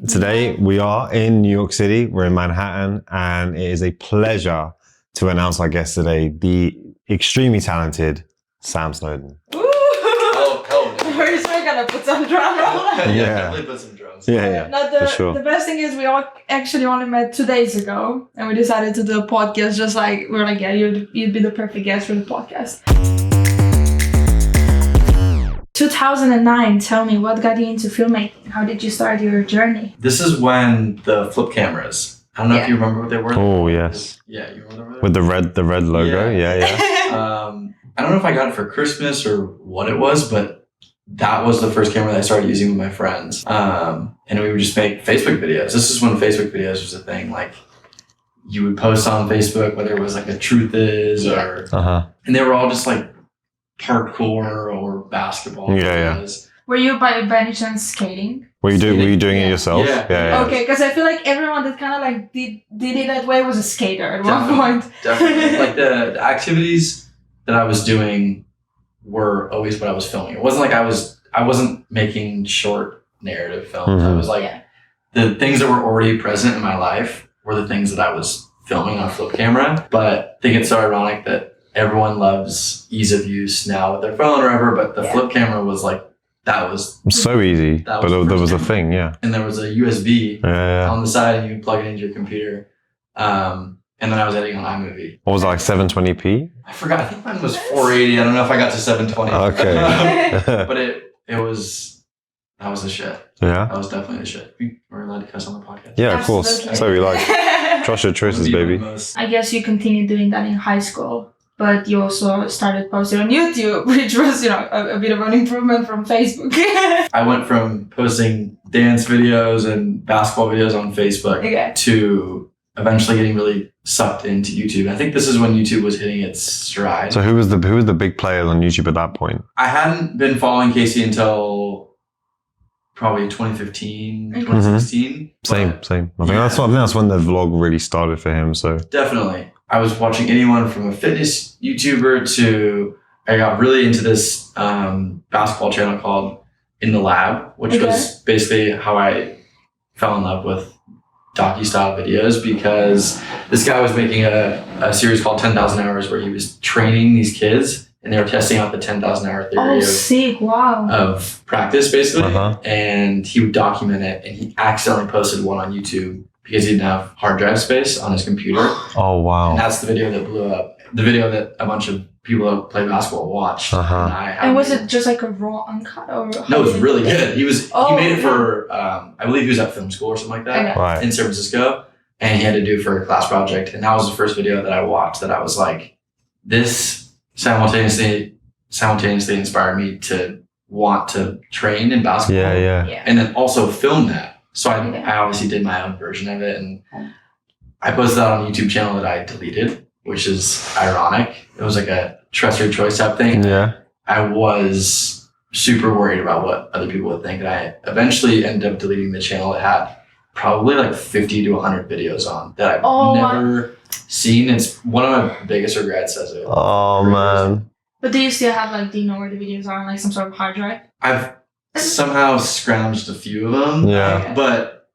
Today we are in New York City, we're in Manhattan, and it is a pleasure to announce our guest today, the extremely talented Sam Snowden. We're still gonna put some drum roll. Definitely put some drums. Yeah, No, for sure. The best thing is we all actually only met 2 days ago, and we decided to do a podcast. Just like we're like, yeah, you'd be the perfect guest for the podcast. 2009. Tell me, what got you into filmmaking? How did you start your journey? This is when the flip cameras. I don't know if you remember what they were. Oh yes. Yeah, you remember them? With the red logo. Yeah. I don't know if I got it for Christmas or what it was, but that was the first camera that I started using with my friends. And we would just make Facebook videos. This is when Facebook videos was a thing. Like, you would post on Facebook, whether it was like a Truth Is or, and they were all just like parkour or basketball videos. Were you by any chance skating? Were you doing it yourself? Yeah. Okay, because I feel like everyone that kind of like did it that way was a skater at one point. Definitely. Like the activities that I was doing were always what I was filming. It wasn't like I wasn't making short narrative films. It was like the things that were already present in my life were the things that I was filming on a flip camera. But I think it's so ironic that everyone loves ease of use now with their phone or whatever, but the flip camera was like, that was so easy. But there was a thing, And there was a USB on the side, and you could plug it into your computer. And then I was editing on iMovie. What was it, like 720p? I forgot. I think mine was 480. I don't know if I got to 720. Okay. But that was the shit. Yeah. That was definitely the shit. We're allowed to cuss on the podcast. Yeah, of course. So we like trust your choices, baby. I guess you continued doing that in high school, but you also started posting on YouTube, which was, a bit of an improvement from Facebook. I went from posting dance videos and basketball videos on Facebook to eventually getting really sucked into YouTube. I think this is when YouTube was hitting its stride. So who was the big players on YouTube at that point? I hadn't been following Casey until probably 2015, 2016. Same. I think that's when the vlog really started for him. So definitely. I was watching anyone from a fitness YouTuber to, I got really into this basketball channel called In the Lab, which was basically how I fell in love with docu-style videos, because this guy was making a series called 10,000 Hours where he was training these kids and they were testing out the 10,000 hour theory of practice, basically. And he would document it, and he accidentally posted one on YouTube because he didn't have hard drive space on his computer. Oh, wow. And that's the video that blew up. The video that a bunch of people that play basketball watched. And was it just like a raw uncut? Or no, it was really good. He made it for, I believe he was at film school or something like that in San Francisco. And he had to do it for a class project. And that was the first video that I watched that I was like, this simultaneously inspired me to want to train in basketball. And then also film that. So I obviously did my own version of it, and I posted that on a YouTube channel that I deleted, which is ironic. It was like a trust your choice type thing. I was super worried about what other people would think, and I eventually ended up deleting the channel. It had probably like 50 to 100 videos on that I've never seen. It's one of my biggest regrets as a man. But do you still have do you know where the videos are on like some sort of hard drive? I've somehow scrounged a few of them, but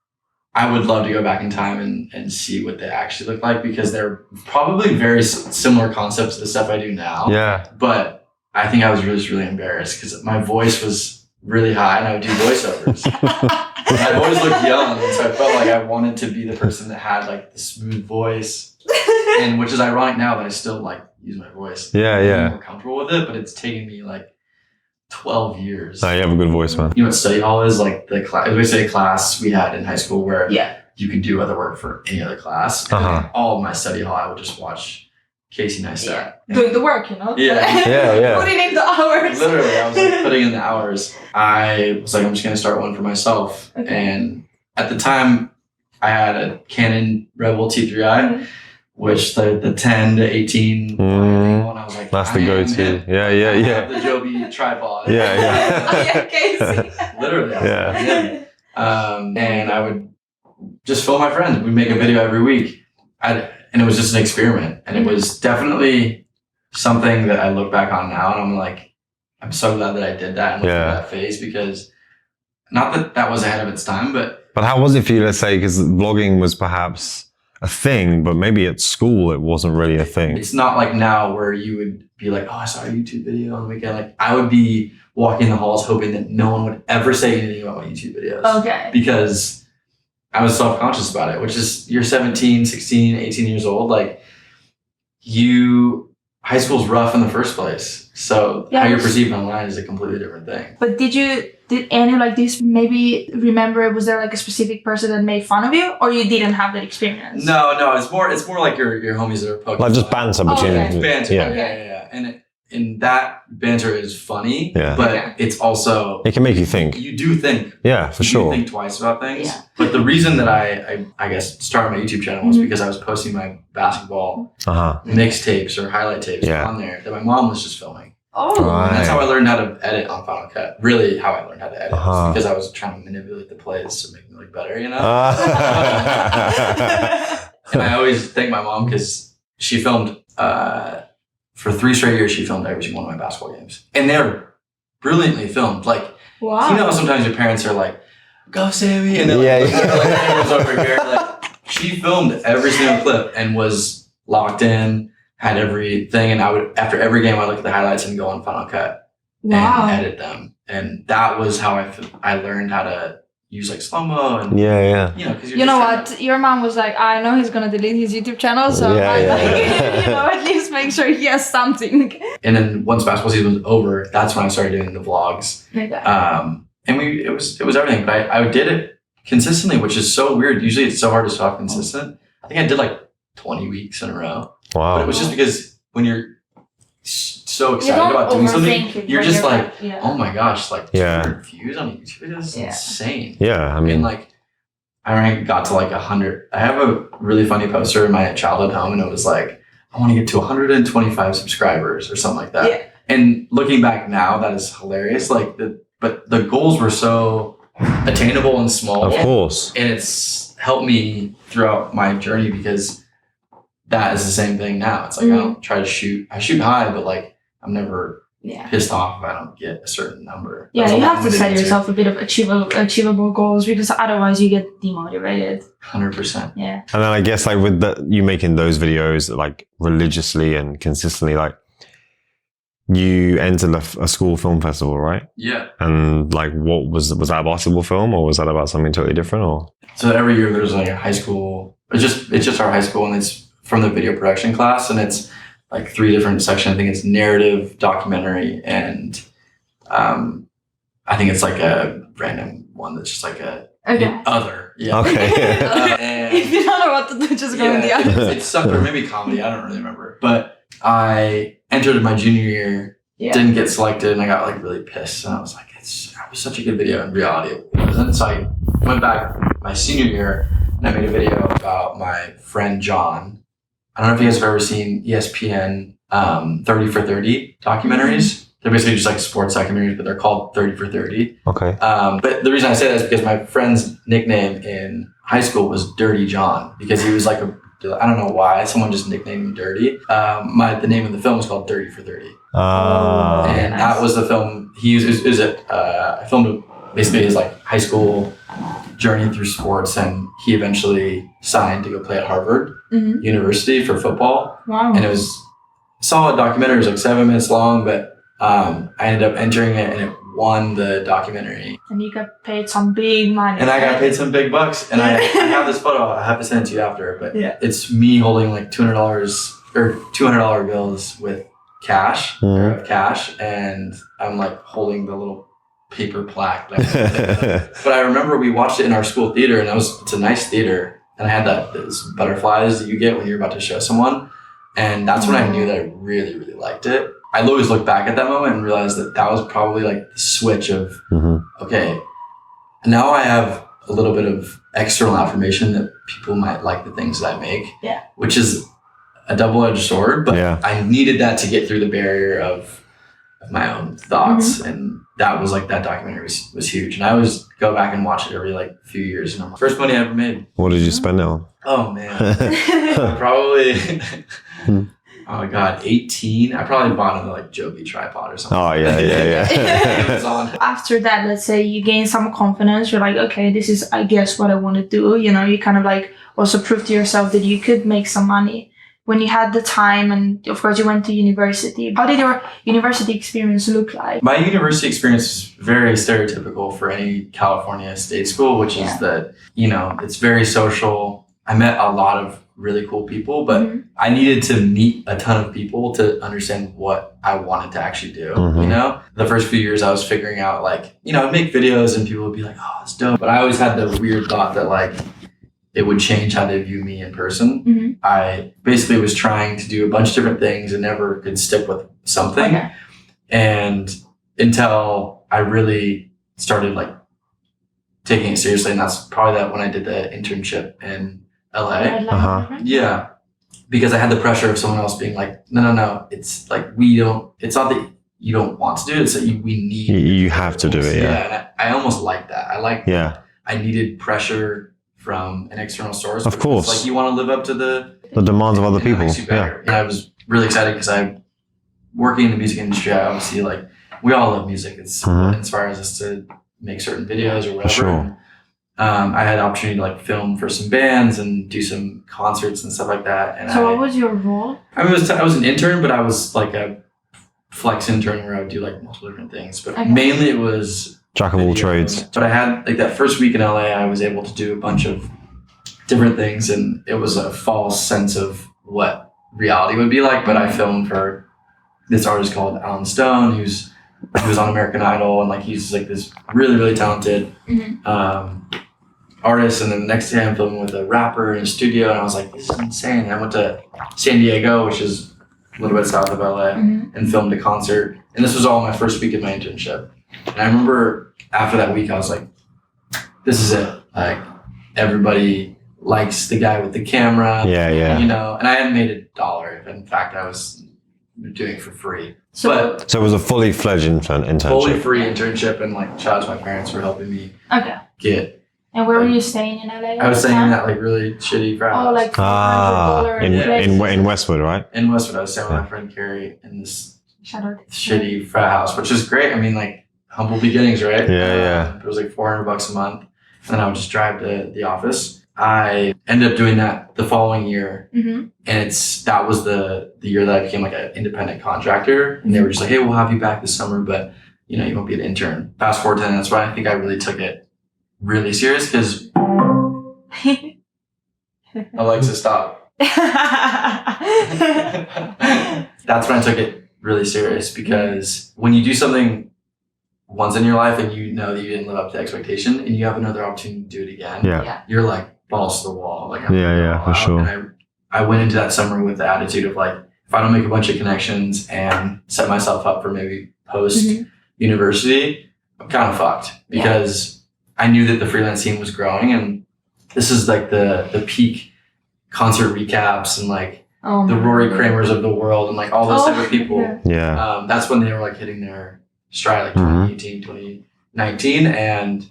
I would love to go back in time and see what they actually look like, because they're probably very similar concepts to the stuff I do now. But I think I was really embarrassed because my voice was really high and I would do voiceovers. I've always looked young, and so I felt like I wanted to be the person that had like the smooth voice, and which is ironic now that I still use my voice. I'm more comfortable with it, but it's taken me 12 years. You have a good voice, man. You know what study hall is? Like the class, we say class we had in high school where you could do other work for any other class. And all of my study hall, I would just watch Casey Neistat. Doing the work, Putting in the hours. Literally, I was putting in the hours. I was like, I'm just going to start one for myself. And at the time, I had a Canon Rebel T3i. Which the 10 to 18 one, I was like, that's the go-to. I have the Joby tripod. Casey. Literally. And I would just film my friends. We'd make a video every week. And it was just an experiment. And it was definitely something that I look back on now, and I'm like, I'm so glad that I did that and went through that phase, because not that was ahead of its time, but But how was it for you, let's say, because vlogging was perhaps a thing, but maybe at school it wasn't really a thing. It's not like now where you would be like, oh, I saw a YouTube video on the weekend. Like I would be walking the halls hoping that no one would ever say anything about my YouTube videos. Okay. Because I was self-conscious about it, which is you're 17, 16, 18 years old. Like high school's rough in the first place. So how you're perceived online is a completely different thing. But did any like this maybe remember, was there like a specific person that made fun of you, or you didn't have that experience? No, it's more like your homies that are poking. Like just banter between banter. Yeah. Yeah. And that banter is funny, yeah. but it's also it can make you think. You do think. Yeah, for sure. You think twice about things. Yeah. But the reason that I guess started my YouTube channel was because I was posting my basketball mixtapes or highlight tapes on there that my mom was just filming. Oh, right. And that's how I learned how to edit on Final Cut. Really, how I learned how to edit was because I was trying to manipulate the plays to make me look better, you know? And I always thank my mom because she filmed, for 3 straight years, she filmed every single one of my basketball games. And they're brilliantly filmed. Like, wow. You know how sometimes your parents are like, go Sammy, and they're like, everyone's over here. Like, she filmed every single clip and was locked in. Had everything, and I would after every game I look at the highlights and go on Final Cut and edit them, and that was how I learned how to use like slow mo and you know, because you know what, your mom was like, I know he's gonna delete his YouTube channel, so at least make sure he has something. And then once basketball season was over, that's when I started doing the vlogs. And it was everything, but I did it consistently, which is so weird. Usually it's so hard to stop consistent. I think I did like 20 weeks in a row. Wow. But it was just because when you're so excited about doing something, you're just like, oh my gosh, like 200 views on YouTube videos is insane. Yeah, I mean, like, I got to like 100. I have a really funny poster in my childhood home, and it was like, I want to get to 125 subscribers or something like that. Yeah. And looking back now, that is hilarious. Like, but the goals were so attainable and small. Of course. And it's helped me throughout my journey because that is the same thing now. It's like I don't try to shoot. I shoot high, but like I'm never pissed off if I don't get a certain number. Yeah, you have to set yourself a bit of achievable goals, because otherwise you get demotivated. 100%. Yeah. And then I guess like with you making those videos like religiously and consistently, like you entered a school film festival, right? Yeah. And like, what was that a basketball film, or was that about something totally different? Or so every year there's like a high school. It's just our high school, and it's from the video production class, and it's like 3 different sections. I think it's narrative, documentary, and I think it's like a random one that's just like a other. Yeah. Okay. If you don't know what to do, just go in the other. It's something, or maybe comedy. I don't really remember. But I entered my junior year, didn't get selected, and I got like really pissed. And I was like, that was such a good video. In reality, it wasn't. So I went back my senior year, and I made a video about my friend John. I don't know if you guys have ever seen ESPN 30 for 30 documentaries. They're basically just like sports documentaries, but they're called 30 for 30. Okay. But the reason I say that is because my friend's nickname in high school was Dirty John, because he was like I don't know why, someone just nicknamed me Dirty. The name of the film was called 30 for 30. And that was the film he used. I filmed basically his like high school journey through sports, and he eventually signed to go play at Harvard University for football. Wow. And it was a solid documentary. It was like 7 minutes long, but I ended up entering it, and it won the documentary. And you got paid some big money. And I got paid some big bucks. And I have this photo. I have to send it to you after, but it's me holding like $200 or $200 bills with cash, and I'm like holding the little paper plaque. But I remember we watched it in our school theater, and it's a nice theater, and I had those butterflies that you get when you're about to show someone, and that's when I knew that I really, really liked it. I always look back at that moment and realize that was probably like the switch of okay, now I have a little bit of external affirmation that people might like the things that I make, which is a double-edged sword, but I needed that to get through the barrier of my own thoughts, and that was like, that documentary was huge, and I always go back and watch it every like few years, and I'm like, first money I ever made. What did you spend it on? Oh man, probably Oh my God, 18. I probably bought another like Joby tripod or something. Oh yeah. It was on. After that, let's say you gain some confidence. You're like, okay, this is, I guess, what I want to do. You know, you kind of like also prove to yourself that you could make some money. When you had the time, and of course you went to university. How did your university experience look like? My university experience is very stereotypical for any California state school, which is that, you know, it's very social. I met a lot of really cool people, but I needed to meet a ton of people to understand what I wanted to actually do. You know, the first few years I was figuring out like, you know, I'd make videos and people would be like, oh, it's dope. But I always had the weird thought that like, it would change how they view me in person. I basically was trying to do a bunch of different things and never could stick with something. And until I really started like taking it seriously. And that's probably that when I did the internship in LA. Yeah. Because I had the pressure of someone else being like, no. It's like, it's not that you don't want to do it. It's that we need. You have to do it. Yeah. And I almost like that. I needed pressure from an external source. Of course. It's like you want to live up to the demands of other people. Yeah. And I was really excited because I'm working in the music industry. I obviously like, we all love music. It's what inspires us to make certain videos or whatever. Sure. I had the opportunity to like film for some bands and do some concerts and stuff like that. And so what was your role? I was an intern, but I was like a flex intern where I would do like multiple different things. But mainly it was jack of all trades. But I had like that first week in LA, I was able to do a bunch of different things, and it was a false sense of what reality would be like. But I filmed for this artist called Alan Stone, he was on American Idol, and like he's like this really, really talented artist. And then the next day I'm filming with a rapper in a studio, and I was like, this is insane. I went to San Diego, which is a little bit south of LA, and filmed a concert. And this was all my first week of my internship. And I remember after that week, I was like, this is it. Like, everybody likes the guy with the camera. Yeah. You know, and I hadn't made $1. In fact, I was doing it for free. So it was a fully fledged internship. Fully free internship, and like shout out to my parents for helping me get. And where were you staying in LA? I was staying in that like really shitty frat house. Oh, like $400 in Westwood, right? In Westwood, I was staying with my friend Carrie in this shitty frat house, which is great. I mean, like humble beginnings, right? Yeah. It was like $400 a month, and then I would just drive to the office. I ended up doing that the following year, and that was the year that I became like an independent contractor. And they were just like, "Hey, we'll have you back this summer, but you know, you won't be an intern." Fast forward to then, that's why I think I really took it really serious, because Alexa, stop. That's when I took it really serious, because when you do something once in your life and you know that you didn't live up to expectation and you have another opportunity to do it again, you're like balls to the wall. Like, for sure. And I went into that summer with the attitude of like, if I don't make a bunch of connections and set myself up for maybe post university, I'm kind of fucked, because I knew that the freelance scene was growing, and this is like the peak concert recaps and like the Rory Kramers of the world and like all those type of people. That's when they were like hitting their stride, like 2018, 2019. And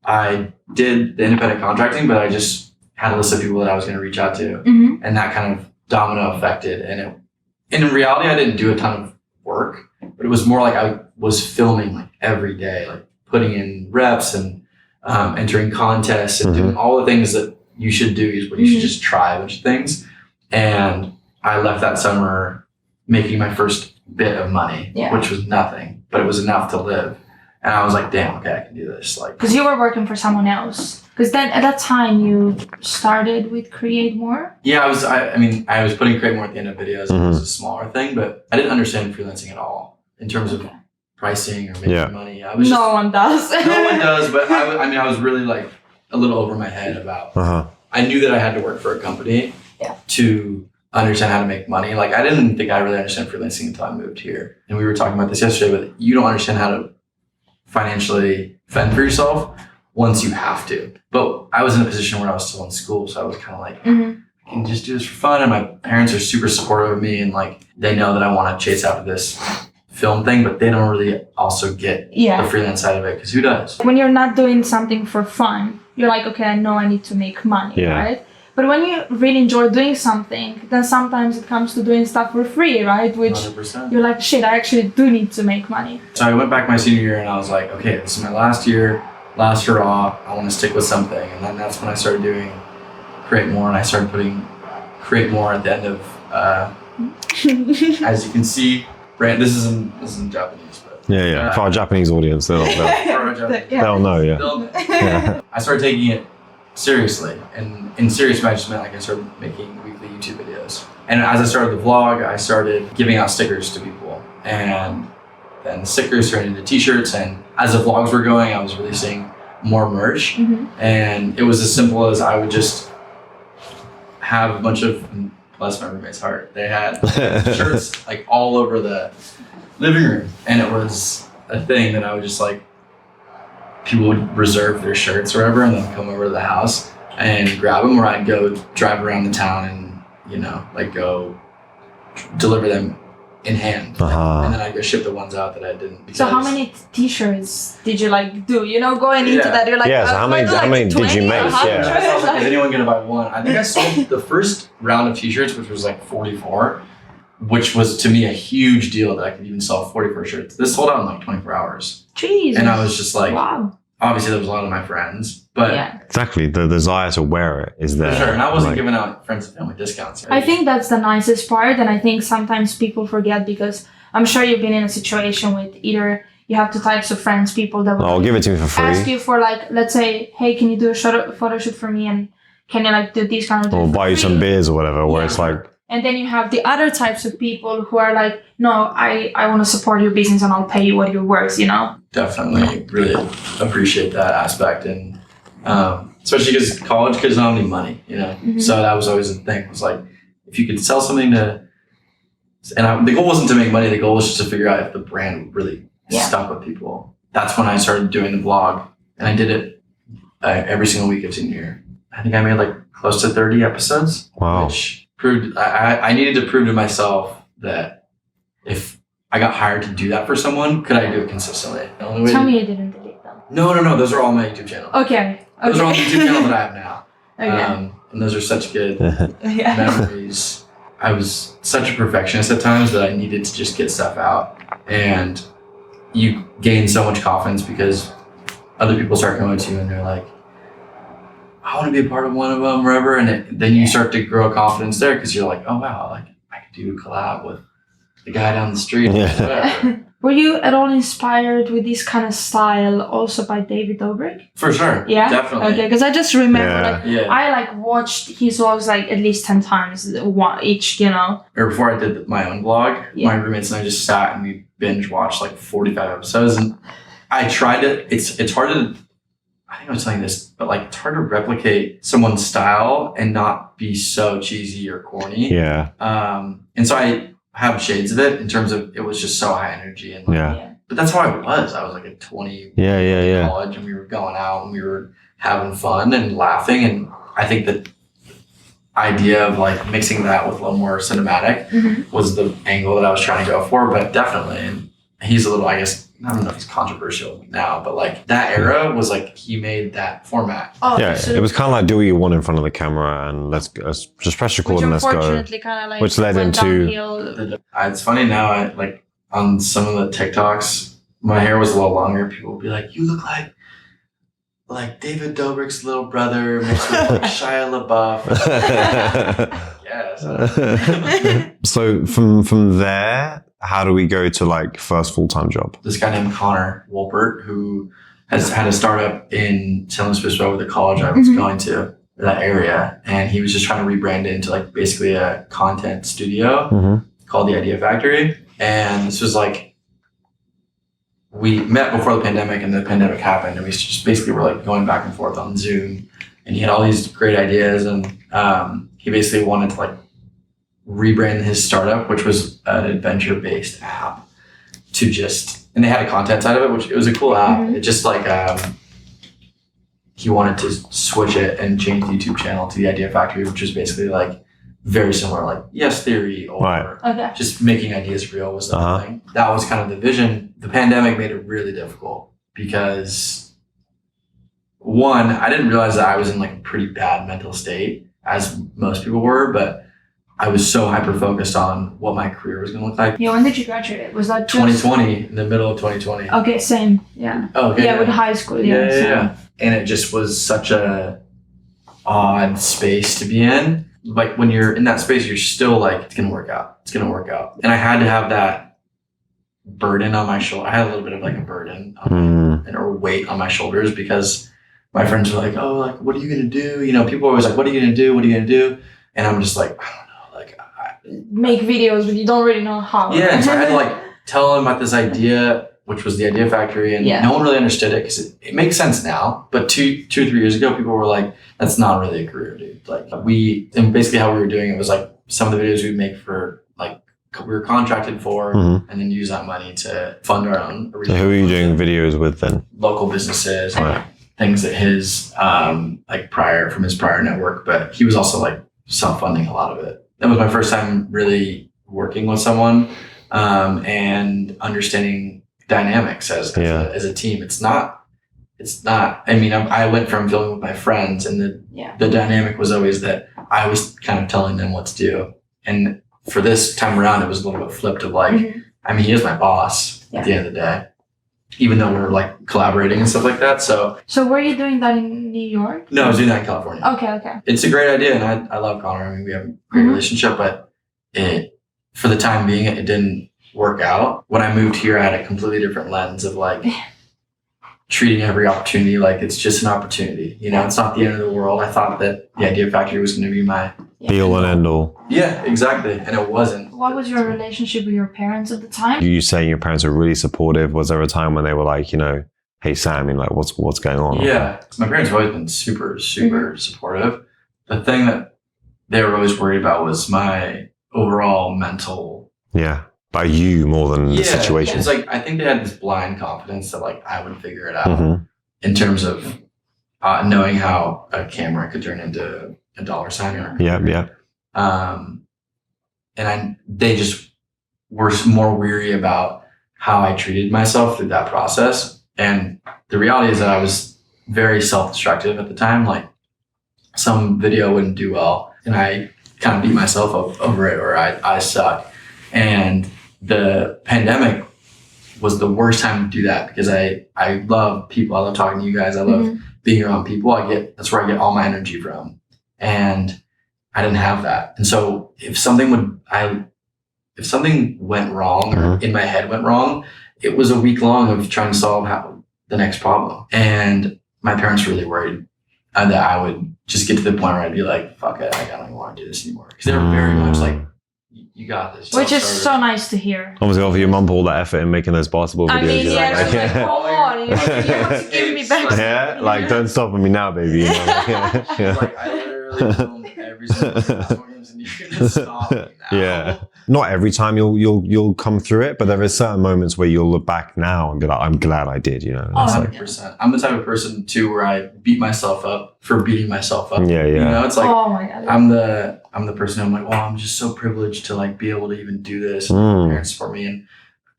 I did the independent contracting, but I just had a list of people that I was going to reach out to, and that kind of domino affected. And in reality, I didn't do a ton of work, but it was more like I was filming like every day, like putting in reps and entering contests and doing all the things that you should do, but you should just try a bunch of things. And I left that summer making my first bit of money, which was nothing, but it was enough to live. And I was like, damn, okay, I can do this. Like, because you were working for someone else. Because then at that time you started with Create More. Yeah, I was putting Create More at the end of videos. It was a smaller thing, but I didn't understand freelancing at all in terms of pricing or making money. No one does. No one does, but I was really like a little over my head about. I knew that I had to work for a company to understand how to make money. Like, I didn't think I really understand freelancing until I moved here. And we were talking about this yesterday, but you don't understand how to financially fend for yourself once you have to. But I was in a position where I was still in school, so I was kind of like, I can just do this for fun. And my parents are super supportive of me, and like they know that I want to chase after this film thing, but they don't really also get the freelance side of it, because who does? When you're not doing something for fun, you're like, okay, I know I need to make money, right? But when you really enjoy doing something, then sometimes it comes to doing stuff for free, right? Which 100%. you're like, shit, I actually do need to make money. So I went back my senior year and I was like, okay, this is my last year, last hurrah. I want to stick with something. And then that's when I started doing Create More, and I started putting Create More at the end of, as you can see, brand. This isn't Japanese, but For our Japanese audience, they'll know. Yeah. I started taking it seriously, and in serious I just meant like I started making weekly YouTube videos. And as I started the vlog, I started giving out stickers to people, and then the stickers turned into t-shirts. And as the vlogs were going, I was releasing more merch, and it was as simple as I would just have a bunch of, bless my roommate's heart, they had shirts like all over the living room, and it was a thing that I would just like, people would reserve their shirts or whatever and then come over to the house and grab them, or I'd go drive around the town and, you know, like go deliver them in hand. And then I'd go ship the ones out that I didn't. So how many t-shirts did you like do? You know, going into that, you're like, so how many did you make? Is anyone gonna buy one? I think I sold the first round of t-shirts, which was like 44, which was to me a huge deal that I could even sell 44 shirts. This sold out in like 24 hours. Jesus. And I was just like, wow. Obviously there was a lot of my friends, but exactly, the desire to wear it is there. For sure, and I wasn't giving out friends and family discounts. I think that's the nicest part, and I think sometimes people forget, because I'm sure you've been in a situation with either you have two types of friends, people that will give it to me for free. Ask you for like, let's say, hey, can you do a photo shoot for me, and can you like do these kind of things? Or buy you some beers or whatever, where it's like. And then you have the other types of people who are like, no, I want to support your business and I'll pay you what you're worth, you know? Definitely really appreciate that aspect. And especially because college kids don't have any money, you know? So that was always the thing. It was like, if you could sell something the goal wasn't to make money. The goal was just to figure out if the brand really stuck with people. That's when I started doing the vlog, and I did it every single week of senior year. I think I made like close to 30 episodes. Wow. Which proved I needed to prove to myself that if I got hired to do that for someone, could I do it consistently? Tell me you didn't delete them. No. Those are all my YouTube channel. Okay. Those are all the YouTube channel that I have now. Okay. And those are such good memories. I was such a perfectionist at times that I needed to just get stuff out. And you gain so much confidence because other people start coming to you and they're like, I want to be a part of one of them, wherever. And then you start to grow confidence there because you're like, oh, wow, like I could do a collab with the guy down the street. Whatever. Were you at all inspired with this kind of style also by David Dobrik? For sure. Yeah? Definitely. Okay, because I just remember, I like watched his vlogs like at least 10 times each, you know? Or before I did my own vlog, my roommates and I just sat and we binge watched like 45 episodes. And I tried it. It's hard to, I think I was telling this, but like it's hard to replicate someone's style and not be so cheesy or corny. Yeah. And so I have shades of it in terms of it was just so high energy and but that's how I was. I was like at 20 in college, and we were going out and we were having fun and laughing, and I think the idea of like mixing that with a little more cinematic was the angle that I was trying to go for. But definitely, and he's a little, I guess, I don't know if he's controversial now, but like that era was like he made that format. Oh, yeah, it was kind of like do what you want in front of the camera and let's just press record and let's go. Kind of like which led into. It's funny now. I like on some of the TikToks, my hair was a little longer. People would be like, "You look like David Dobrik's little brother mixed with like Shia LaBeouf." Yes. So from there, how do we go to like first full-time job? This guy named Connor Wolpert, who has had a startup in San Luis Obispo with the college I was going to, that area, and he was just trying to rebrand it into like basically a content studio called The Idea Factory. And this was like, we met before the pandemic, and the pandemic happened, and we just basically were like going back and forth on Zoom, and he had all these great ideas, and he basically wanted to like rebrand his startup, which was an adventure-based app, to just, and they had a content side of it, which it was a cool app. It just like, he wanted to switch it and change the YouTube channel to The Idea Factory, which is basically like very similar, like Yes Theory, or just making ideas real was the thing. That was kind of the vision. The pandemic made it really difficult because one, I didn't realize that I was in like a pretty bad mental state, as most people were, but I was so hyper-focused on what my career was going to look like. Yeah, when did you graduate? Was that 2020, in the middle of 2020. Okay, same. Yeah. Oh, okay. Yeah, with high school. Yeah. And it just was such a odd space to be in. Like when you're in that space, you're still like, it's going to work out. It's going to work out. And I had to have that burden on my shoulder. I had a little bit of like a burden or weight on my shoulders because my friends were like, oh, like, what are you going to do? You know, people are always like, what are you going to do? What are you going to do? And I'm just like, I don't know. Like, make videos, but you don't really know how. Yeah. So I had to like tell them about this idea, which was the Idea Factory. And no one really understood it because it makes sense now. But two or 3 years ago, people were like, that's not really a career, dude. Like and basically how we were doing it was like some of the videos we'd make for like, we were contracted for and then use that money to fund our own. So who are you doing videos with then? Local businesses, things that his, like from his prior network, but he was also like self-funding a lot of it. That was my first time really working with someone and understanding dynamics as a team. It's not, I mean, I went from filming with my friends and the dynamic was always that I was kind of telling them what to do. And for this time around, it was a little bit flipped of like, I mean, he is my boss at the end of the day, even though we're like collaborating and stuff like that. So were you doing that in New York? No, I was doing that in California. Okay. It's a great idea. And I love Connor. I mean, we have a great relationship, but for the time being, it didn't work out. When I moved here, I had a completely different lens of like treating every opportunity like it's just an opportunity. You know, it's not the end of the world. I thought that the Idea Factory was going to be my be all and end all. Yeah, exactly. And it wasn't. What was your relationship with your parents at the time? You saying your parents were really supportive. Was there a time when they were like, you know, hey Sam, like what's going on? Yeah. My parents have always been super, super supportive. The thing that they were always worried about was my overall mental. Yeah. By you more than the situation. It's like, I think they had this blind confidence that like I would figure it out in terms of knowing how a camera could turn into a dollar sign. They just were more weary about how I treated myself through that process. And the reality is that I was very self-destructive at the time. Like some video wouldn't do well and I kind of beat myself up over it, or I suck. And the pandemic was the worst time to do that because I love people. I love talking to you guys. I love being around people. That's where I get all my energy from. And I didn't have that. And so if something went wrong or in my head went wrong, it was a week long of trying to solve the next problem. And my parents were really worried that I would just get to the point where I'd be like, fuck it, I don't even want to do this anymore. Because they were very much like, you got this. Which is so nice to hear. Obviously, over your mum put all that effort in making those basketball videos. I mean, like, come on, you have to give me back. Yeah, like don't stop with me now, baby. You know, like I literally filmed every single games and you're gonna stop me now. Yeah. Not every time you'll come through it, but there are certain moments where you'll look back now and be like, I'm glad I did, you know. 100%. I'm the type of person too where I beat myself up for beating myself up. Yeah. You know, it's like oh my God. I'm the person who I'm like, well, I'm just so privileged to like be able to even do this and my parents support me. And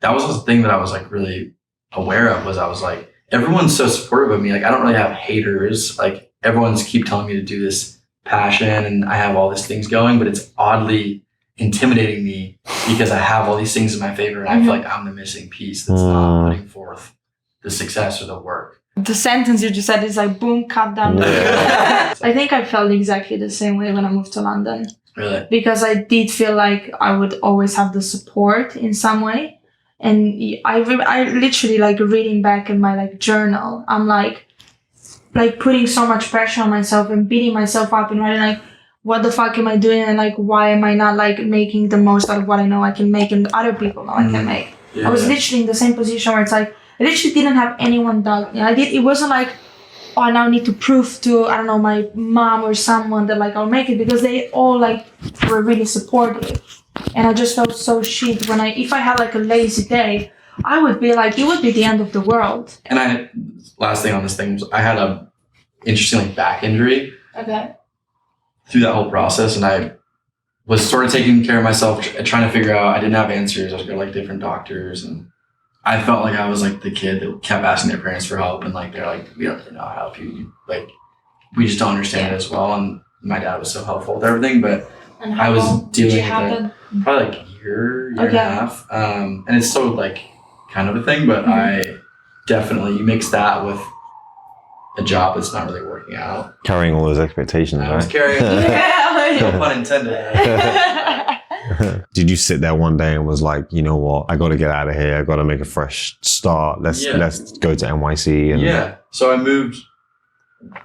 that was the thing that I was like really aware of, was I was like, everyone's so supportive of me. Like I don't really have haters. Like everyone's keep telling me to do this passion and I have all these things going, but it's oddly intimidating me because I have all these things in my favor and I feel like I'm the missing piece that's not putting forth the success or the work. The sentence you just said is like, boom, cut down. I think I felt exactly the same way when I moved to London. Really? Because I did feel like I would always have the support in some way. And I literally like reading back in my like journal, I'm like putting so much pressure on myself and beating myself up and writing like, what the fuck am I doing? And like, why am I not like making the most out of what I know I can make and other people know I can make? I was literally in the same position where it's like, I literally didn't have anyone doubt me. It wasn't like, oh, I now need to prove to, I don't know, my mom or someone that like I'll make it, because they all like were really supportive. And I just felt so shit when if I had like a lazy day, I would be like, it would be the end of the world. And last thing on this thing was I had a interesting like back injury. Okay. Through that whole process, and I was sort of taking care of myself, trying to figure out, I didn't have answers. I was going to like different doctors and I felt like I was like the kid that kept asking their parents for help, and like they're like, we don't really know how to help you. Like, we just don't understand it as well. And my dad was so helpful with everything, but I was dealing with it probably like a year and a half. And it's still like kind of a thing, but I definitely, you mix that with a job that's not really working out. Carrying all those expectations, right? I was carrying, no pun intended. Did you sit there one day and was like, you know what, I got to get out of here. I got to make a fresh start. Let's go to NYC. And So I moved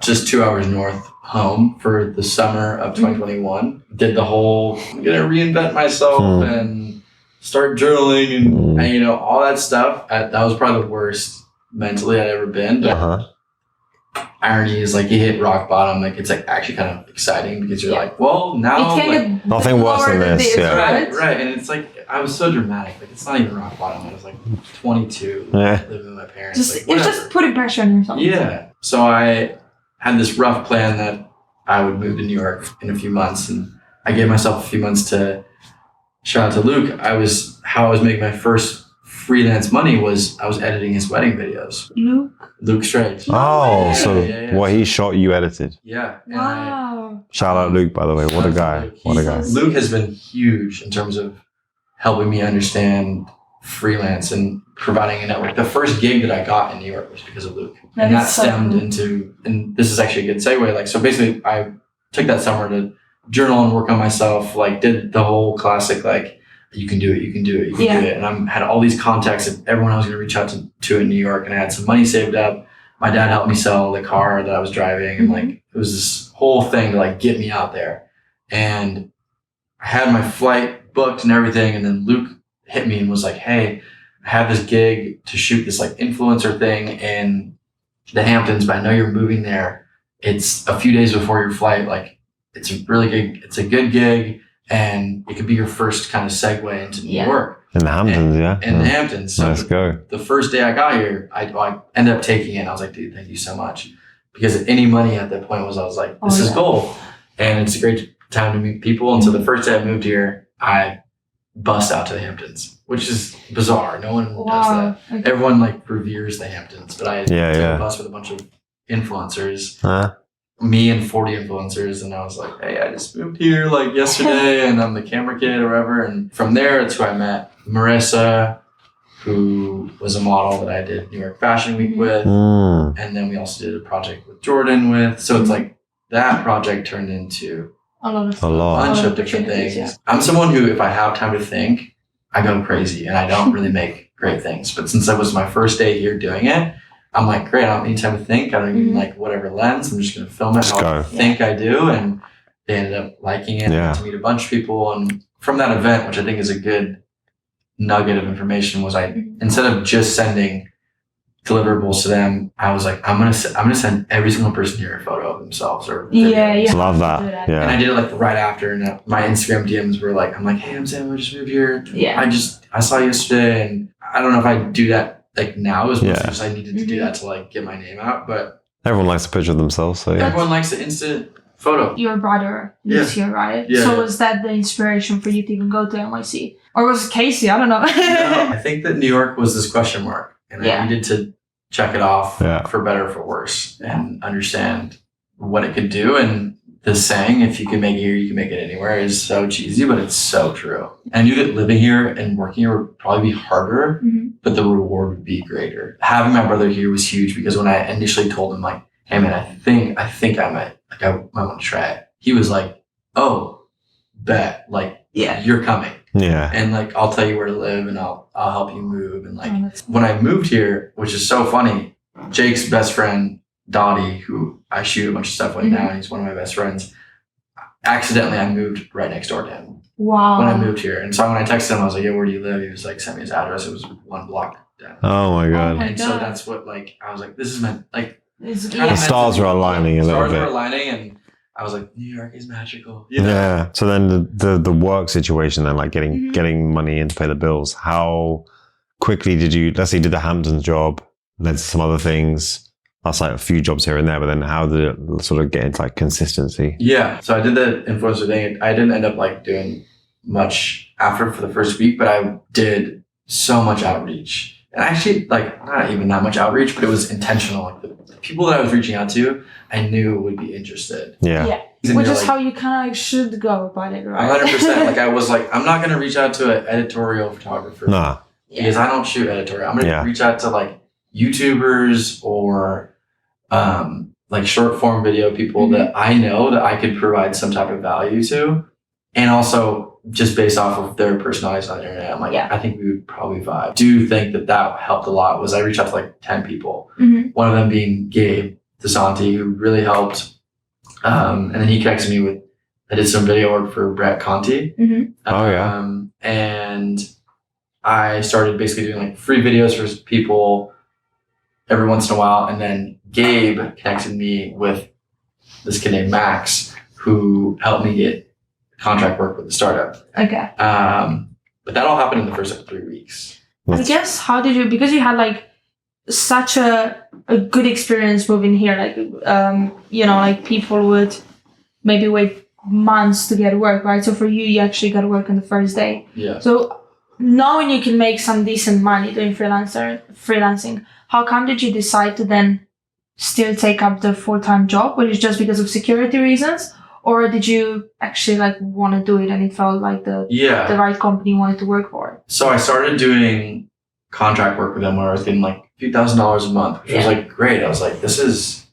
just 2 hours north home for the summer of 2021. Did the whole, I'm going to reinvent myself and start journaling and you know, all that stuff. That was probably the worst mentally I'd ever been. But irony is like you hit rock bottom. Like it's like actually kind of exciting because you're like, well, now like, nothing worse than this. Right. And it's like, I was so dramatic. Like it's not even rock bottom. I was like 22, living with my parents. It's just putting pressure on yourself. Yeah. So I had this rough plan that I would move to New York in a few months, and I gave myself a few months to. Shout out to Luke. How I was making my first freelance money was I was editing his wedding videos. Luke Strange. Oh, what he shot, you edited. Yeah. Wow. Shout out Luke, by the way. What a guy. What a guy. Luke has been huge in terms of helping me understand freelance and providing a network. The first gig that I got in New York was because of Luke. And that stemmed into, and this is actually a good segue. Like, so basically I took that summer to journal and work on myself, like did the whole classic, like, you can do it, you can do it, you can do it. And I had all these contacts of everyone I was going to reach out to in New York, and I had some money saved up. My dad helped me sell the car that I was driving, and like it was this whole thing to like get me out there. And I had my flight booked and everything, and then Luke hit me and was like, hey, I have this gig to shoot this like influencer thing in the Hamptons, but I know you're moving there. It's a few days before your flight. Like, it's a good gig, and it could be your first kind of segue into New York. In the Hamptons, In the Hamptons. So let's go. The first day I got here, I ended up taking it, and I was like, dude, thank you so much. Because any money at that point I was like, this is gold. And it's a great time to meet people. And so the first day I moved here, I bust out to the Hamptons, which is bizarre. No one does that. Okay. Everyone like reveres the Hamptons, but I took a bus with a bunch of influencers. Me and 40 influencers, and I was like, hey, I just moved here like yesterday, and I'm the camera kid or whatever. And from there, it's who I met Marissa, who was a model that I did New York Fashion Week with, and then we also did a project with Jordan with. So it's like that project turned into a bunch of different things. Yeah. I'm someone who, if I have time to think, I go crazy, and I don't really make great things. But since that was my first day here doing it, I'm like, great, I don't need time to think. I don't even like whatever lens. I'm just going to film it how I think I do. And they ended up liking it. Yeah. To meet a bunch of people. And from that event, which I think is a good nugget of information, was instead of just sending deliverables to them, I was like, I'm gonna send every single person here a photo of themselves or love that. Yeah. And I did it like right after, and my Instagram DMs were like, I'm like, hey, I'm Sam, I just moved here. Yeah. I saw you yesterday, and I don't know if I do that like now as much as I needed to do that to like get my name out, but everyone likes a picture of themselves, so everyone likes the instant photo. Your brother lives here, right? So was that the inspiration for you to even go to NYC, or was it Casey? I don't know. No, I think that New York was this question mark, and I needed to check it off for better or for worse, and understand what it could do. And the saying, if you can make it here, you can make it anywhere, is so cheesy, but it's so true. And I knew that living here and working here would probably be harder, but the reward would be greater. Having my brother here was huge, because when I initially told him like, hey man, I think I might want to try it, he was like, oh, bet, like, you're coming. Yeah. And like, I'll tell you where to live, and I'll help you move. And like, when I moved here, which is so funny, Jake's best friend, Dottie, who I shoot a bunch of stuff with now, and he's one of my best friends. Accidentally, I moved right next door to him. Wow. When I moved here. And so when I texted him, I was like, yeah, where do you live? He was like, send me his address. It was 1 block down. Oh my God. And so that's what, like, I was like, this is meant, like, the stars were aligning a little bit. Stars were aligning, and I was like, New York is magical. You know? Yeah. So then the work situation, then, like getting money in to pay the bills, how quickly did you, let's say you did the Hamptons job, led to some other things, that's like a few jobs here and there, but then how did it sort of get into like consistency? Yeah. So I did the influencer thing. I didn't end up like doing much after for the first week, but I did so much outreach And actually, like, not even that much outreach, but it was intentional. Like the people that I was reaching out to, I knew would be interested. Yeah. Which is like, how you kind of should go about it, right? 100%. Like I was like, I'm not going to reach out to an editorial photographer. Nah. Because I don't shoot editorial. I'm going to reach out to like YouTubers or like short form video people that I know that I could provide some type of value to. And also just based off of their personalities on the internet, I'm like, I think we would probably vibe. I do think that helped a lot. Was I reached out to like 10 people. One of them being Gabe DeSanti, who really helped. And then he connected me with, I did some video work for Brett Conti. And I started basically doing like free videos for people every once in a while. And then Gabe connected me with this kid named Max, who helped me get contract work with the startup. Okay. But that all happened in the first like 3 weeks. I guess, how did you, because you had like such a good experience moving here, like, you know, like people would maybe wait months to get work, right? So for you, you actually got work on the first day. Yeah. So knowing you can make some decent money doing freelancing, how come did you decide to then still take up the full-time job? Was it just because of security reasons? Or did you actually like want to do it and it felt like the right company you wanted to work for? So I started doing contract work with them where I was getting like a few $1,000s a month, which was like great. I was like, this is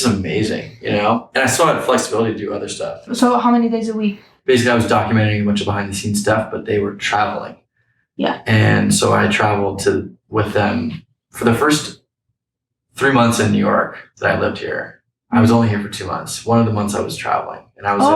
amazing, you know? And I still had flexibility to do other stuff. So how many days a week? Basically, I was documenting a bunch of behind the scenes stuff, but they were traveling. Yeah. And so I traveled with them for the first 3 months in New York that I lived here. I was only here for 2 months. One of the months I was traveling, and I was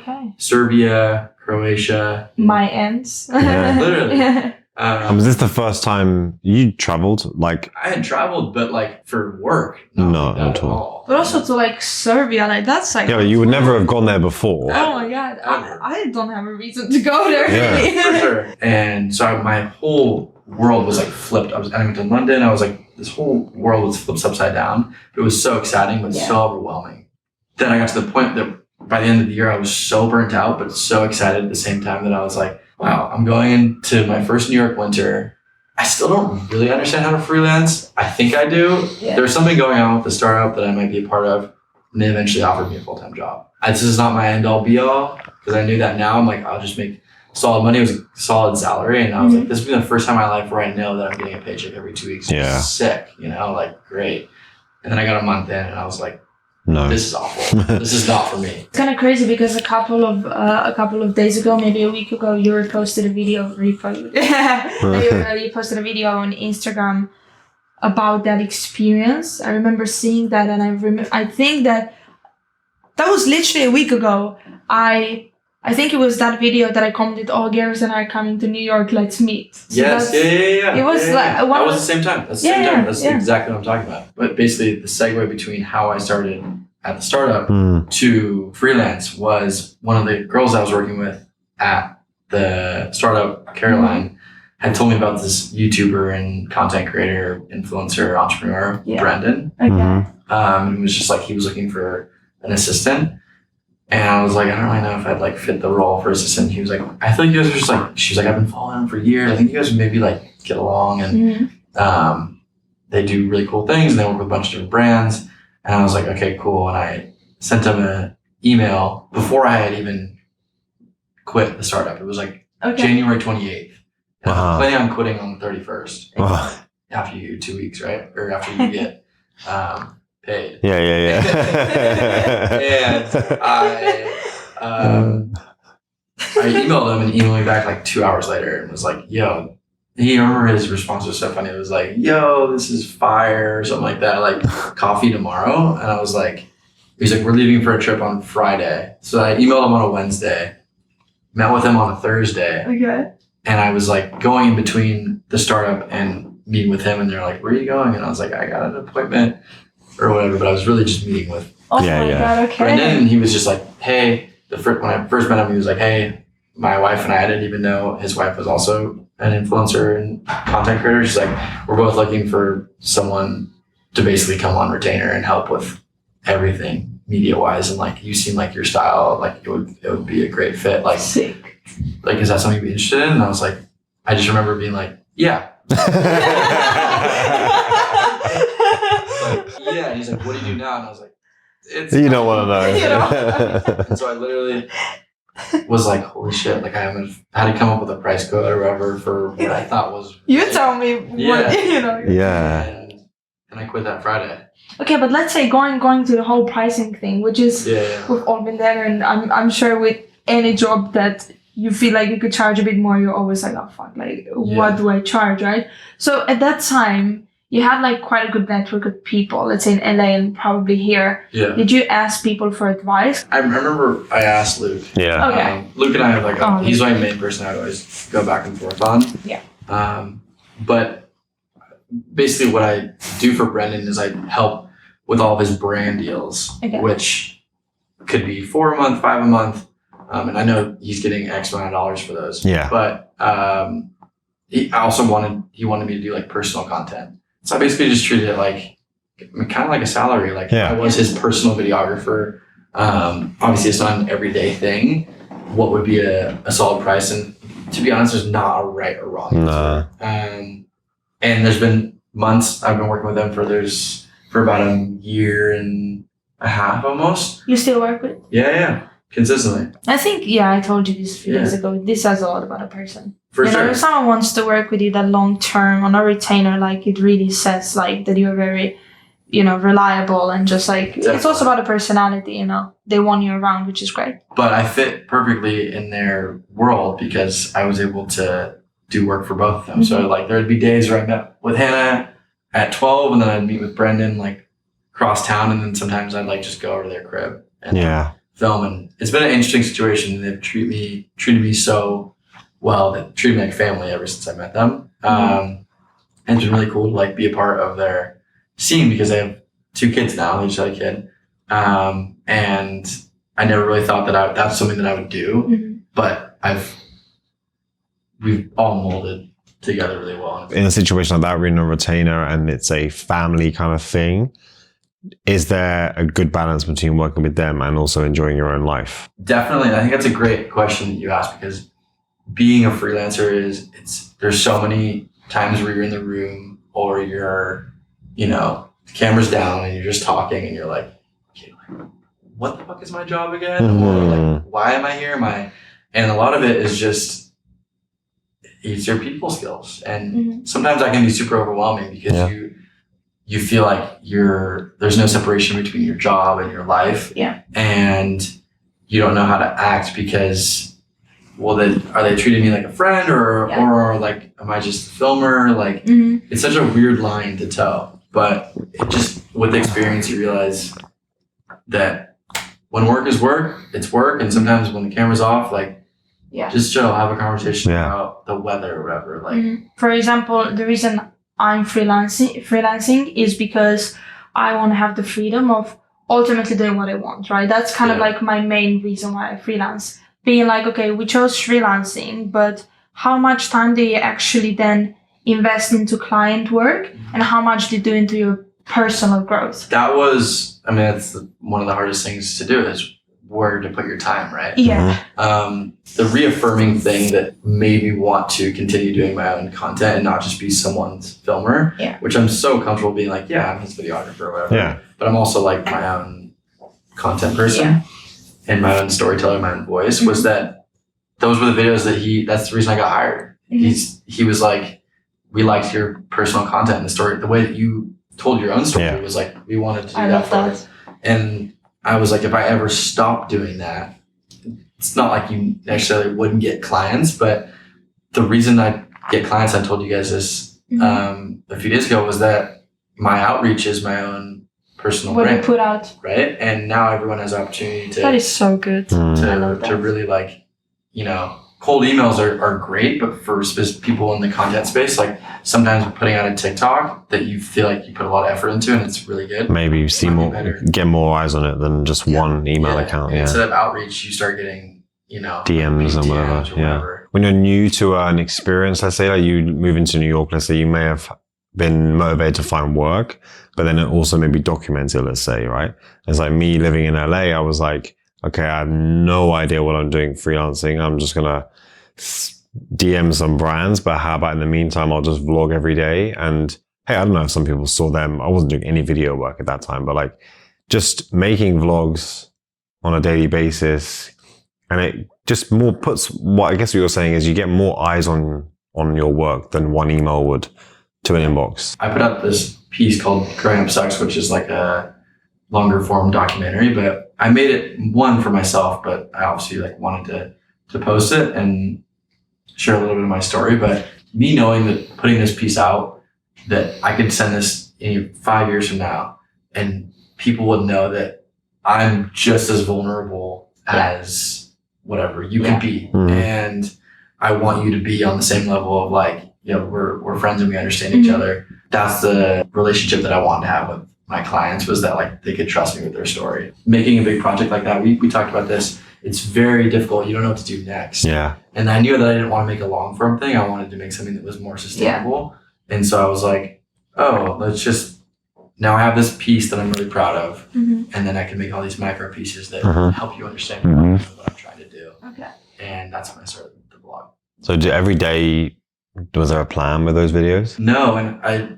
in Serbia, Croatia. My ends. Literally. Was this the first time you traveled? Like, I had traveled, but like for work. Not at all. But also to like Serbia, like that's like. Yeah, you would never have gone there before. Oh my god, I don't have a reason to go there. Yeah, really. For sure. And so my whole world was like flipped. I went to London. I was like, this whole world was flipped upside down. It was so exciting, but so overwhelming. Then I got to the point that by the end of the year, I was so burnt out, but so excited at the same time that I was like, wow, I'm going into my first New York winter. I still don't really understand how to freelance. I think I do. Yeah. There's something going on with the startup that I might be a part of. And they eventually offered me a full-time job. This is not my end all be all, because I knew that now. I'm like, I'll just make solid money. It was a solid salary. And I was like, this will be the first time in my life where I know that I'm getting a paycheck every 2 weeks. Yeah. Sick, you know, like great. And then I got a month in and I was like, no, this is awful. This is not for me. It's kind of crazy because a couple of days ago, maybe a week ago, you posted a video. You posted a video on Instagram about that experience. I remember seeing that, and I think that was literally a week ago. I think it was that video that I commented, oh, Gareth and I are coming to New York, let's meet. So yes, yeah. It was like... That was the same time. That's the same time. That's exactly what I'm talking about. But basically, the segue between how I started at the startup to freelance was one of the girls I was working with at the startup, Caroline, had told me about this YouTuber and content creator, influencer, entrepreneur, Brendan. Okay. It was just like he was looking for an assistant. And I was like, I don't really know if I'd like fit the role for assistant. He was like, I thought you guys were just like, she's like, I've been following him for years. I think you guys would maybe like get along. And they do really cool things and they work with a bunch of different brands. And I was like, okay, cool. And I sent him an email before I had even quit the startup. It was like January 28th. And I'm planning on quitting on the 31st. After you 2 weeks, right? Or after you get paid. Yeah. And I emailed him and he emailed me back like 2 hours later and was like, yo, I remember his response was so funny. It was like, yo, this is fire or something like that. Like coffee tomorrow. And I was like, he's like, we're leaving for a trip on Friday. So I emailed him on a Wednesday, met with him on a Thursday. Okay. And I was like going in between the startup and meeting with him and they're like, where are you going? And I was like, I got an appointment or whatever, but I was really just meeting with God, okay. Brendan, and he was just like, hey, when I first met him, he was like, hey, my wife and I didn't even know his wife was also an influencer and content creator. She's like, we're both looking for someone to basically come on retainer and help with everything media wise. And like, you seem like your style, like it would be a great fit. Like, sick. Like, is that something you'd be interested in? And I was like, I just remember being like, yeah, Yeah, and he's like, what do you do now? And I was like, you don't want to know. And so I literally was like, holy shit, like I had to come up with a price code or whatever for what I thought was. You tell me what, Yeah. And I quit that Friday. Okay, but let's say going to the whole pricing thing, which is we've all been there, and I'm sure with any job that you feel like you could charge a bit more, you're always like, oh fuck, like what do I charge, right? So at that time, you had like quite a good network of people, let's say in LA and probably here. Yeah. Did you ask people for advice? I remember I asked Luke. Yeah. Okay. Luke and I have like he's my main person I always go back and forth on. Yeah. But basically what I do for Brendan is I help with all of his brand deals, which could be 4 a month, 5 a month. And I know he's getting X amount of dollars for those. Yeah. But he wanted me to do like personal content. So I basically just treated it like kind of like a salary. Like I was his personal videographer. Obviously it's not an everyday thing. What would be a solid price? And to be honest, there's not a right or wrong answer. And there's been months I've been working with them for about a year and a half almost. You still work with? Yeah. Consistently. I think, I told you this a few days ago. This says a lot about a person. For sure. If someone wants to work with you that long term on a retainer, like it really says like that you're very, reliable and just like, Definitely. It's also about a personality, they want you around, which is great. But I fit perfectly in their world because I was able to do work for both of them. Mm-hmm. So like there'd be days where I met with Hannah at 12 and then I'd meet with Brendan like across town. And then sometimes I'd like just go over to their crib and film. And it's been an interesting situation. They've treated me so well. They treated me like family ever since I met them. And it's been really cool to like be a part of their scene because they have 2 kids now. They just had a kid. And I never really thought that that's something that I would do, but we've all molded together really well. In a situation like that, we're in a retainer and it's a family kind of thing. Is there a good balance between working with them and also enjoying your own life? Definitely. I think that's a great question that you asked because being a freelancer there's so many times where you're in the room or you're, the camera's down and you're just talking and you're like, okay, what the fuck is my job again? Or like, why am I here? And a lot of it is just, it's your people skills. And sometimes that can be super overwhelming because you feel like there's no separation between your job and your life. Yeah. And you don't know how to act because, are they treating me like a friend or like, am I just a filmer? Like, it's such a weird line to tell, but it just, with experience, you realize that when work is work, it's work. And sometimes when the camera's off, like, just chill, have a conversation about the weather or whatever. Like, for example, the reason I'm freelancing is because I want to have the freedom of ultimately doing what I want, right? That's kind of like my main reason why I freelance. Being like, okay, we chose freelancing, but how much time do you actually then invest into client work and how much do you do into your personal growth? That's one of the hardest things to do is where to put your time, right? Yeah. The reaffirming thing that made me want to continue doing my own content and not just be someone's filmer, which I'm so comfortable being like, I'm his videographer or whatever. Yeah. But I'm also like my own content person and my own storyteller, my own voice, was that those were the videos that's the reason I got hired. He was like, we liked your personal content and the story, the way that you told your own story was like, we wanted to do that for you. And I was like, if I ever stop doing that, it's not like you necessarily wouldn't get clients, but the reason I get clients, I told you guys this a few days ago, was that my outreach is my own personal brand. What you put out. Right? And now everyone has the opportunity to... That is so good. To really like, cold emails are great, but for people in the content space, like sometimes putting out a TikTok that you feel like you put a lot of effort into and it's really good. Maybe you see get more eyes on it than just one email account. And instead of outreach, you start getting, DMs and whatever. When you're new to an experience, let's say like you move into New York, let's say you may have been motivated to find work, but then it also maybe document it, let's say, right? It's like me living in LA, I was like, okay, I have no idea what I'm doing freelancing. I'm just going to DM some brands, but how about in the meantime, I'll just vlog every day. And hey, I don't know if some people saw them. I wasn't doing any video work at that time, but like just making vlogs on a daily basis. And it just more puts what I guess what you're saying is you get more eyes on your work than one email would to an inbox. I put up this piece called Growing Up Sucks, which is like a longer form documentary, but I made it one for myself, but I obviously like wanted to post it and share a little bit of my story. But me knowing that putting this piece out, that I could send this in 5 years from now and people would know that I'm just as vulnerable as whatever you could be. Mm-hmm. And I want you to be on the same level of like, you know, we're friends and we understand each other. That's the relationship that I wanted to have with my clients, was that like they could trust me with their story. Making a big project like that, we talked about this. It's very difficult. You don't know what to do next. Yeah. And I knew that I didn't want to make a long form thing. I wanted to make something that was more sustainable. Yeah. And so I was like, oh, let's just, now I have this piece that I'm really proud of. Mm-hmm. And then I can make all these micro pieces that help you understand what I'm trying to do. Okay. And that's when I started the blog. So every day, was there a plan with those videos? No, and I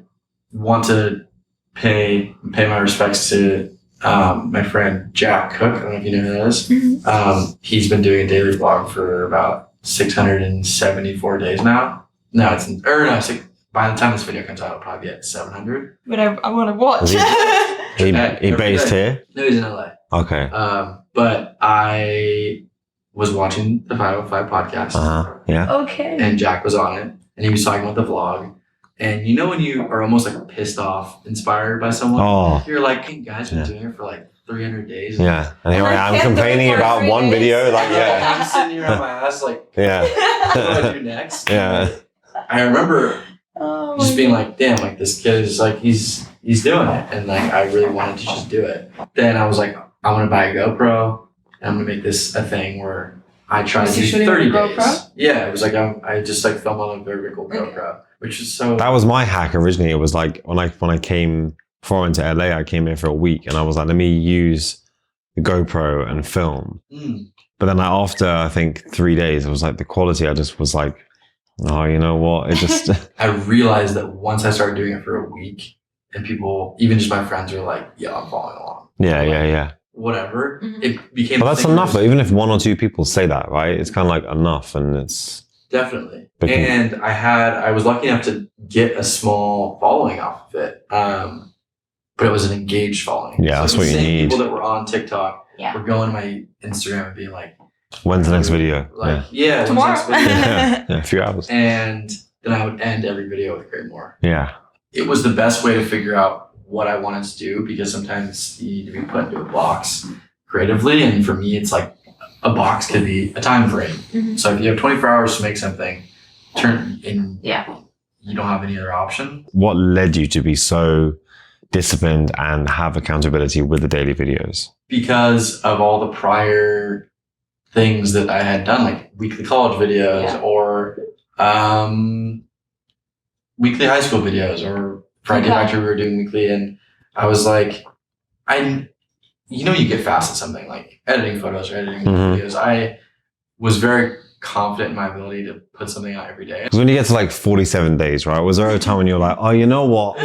want to pay my respects to my friend Jack Cook. I don't know if you know who that is. Mm-hmm. He's been doing a daily vlog for about 674 days now. By the time this video comes out, it'll probably be at 700. But I want to watch. He based here? No, he's in LA. Okay. But I was watching the 505 podcast. Yeah. Okay. And Jack was on it, and he was talking about the vlog. And you know when you are almost like pissed off, inspired by someone? You're like, hey, guys, been doing it for like 300 days. Yeah. And here I am complaining about one video. Like, I'm sitting here on my ass like, yeah. What do I do next? Yeah. I remember just being like, damn, like this kid is like, he's doing it. And like, I really wanted to just do it. Then I was like, I'm going to buy a GoPro and I'm going to make this a thing where I try to do 30 days. GoPro? Yeah. It was like, I just like film on a very cool GoPro, which is so. That was my hack originally. It was like when I came, before I went to LA, I came here for a week and I was like, let me use the GoPro and film. But then after I think 3 days, it was like the quality, I just was like, oh, you know what? It just. I realized that once I started doing it for a week and people, even just my friends were like, yeah, I'm following along. Yeah. Whatever. It became. Well, that's enough though. Even if one or two people say that, right? It's kind of like enough and it's. Definitely. And I was lucky enough to get a small following off of it. But it was an engaged following. Yeah, so that's what you need. People that were on TikTok were going to my Instagram and being like, when's the next video? Like, tomorrow. Yeah, a few hours. And then I would end every video with "Great more." Yeah. It was the best way to figure out what I wanted to do, because sometimes you need to be put into a box creatively. And for me, it's like a box could be a time frame. Mm-hmm. So if you have 24 hours to make something, you don't have any other option. What led you to be so disciplined and have accountability with the daily videos? Because of all the prior things that I had done, like weekly college videos or weekly high school videos, or Friday Factory we were doing weekly. And I was like, you get fast at something like editing photos or editing videos. I was very confident in my ability to put something out every day. Because when you get to like 47 days, right? Was there a time when you're like, oh, you know what?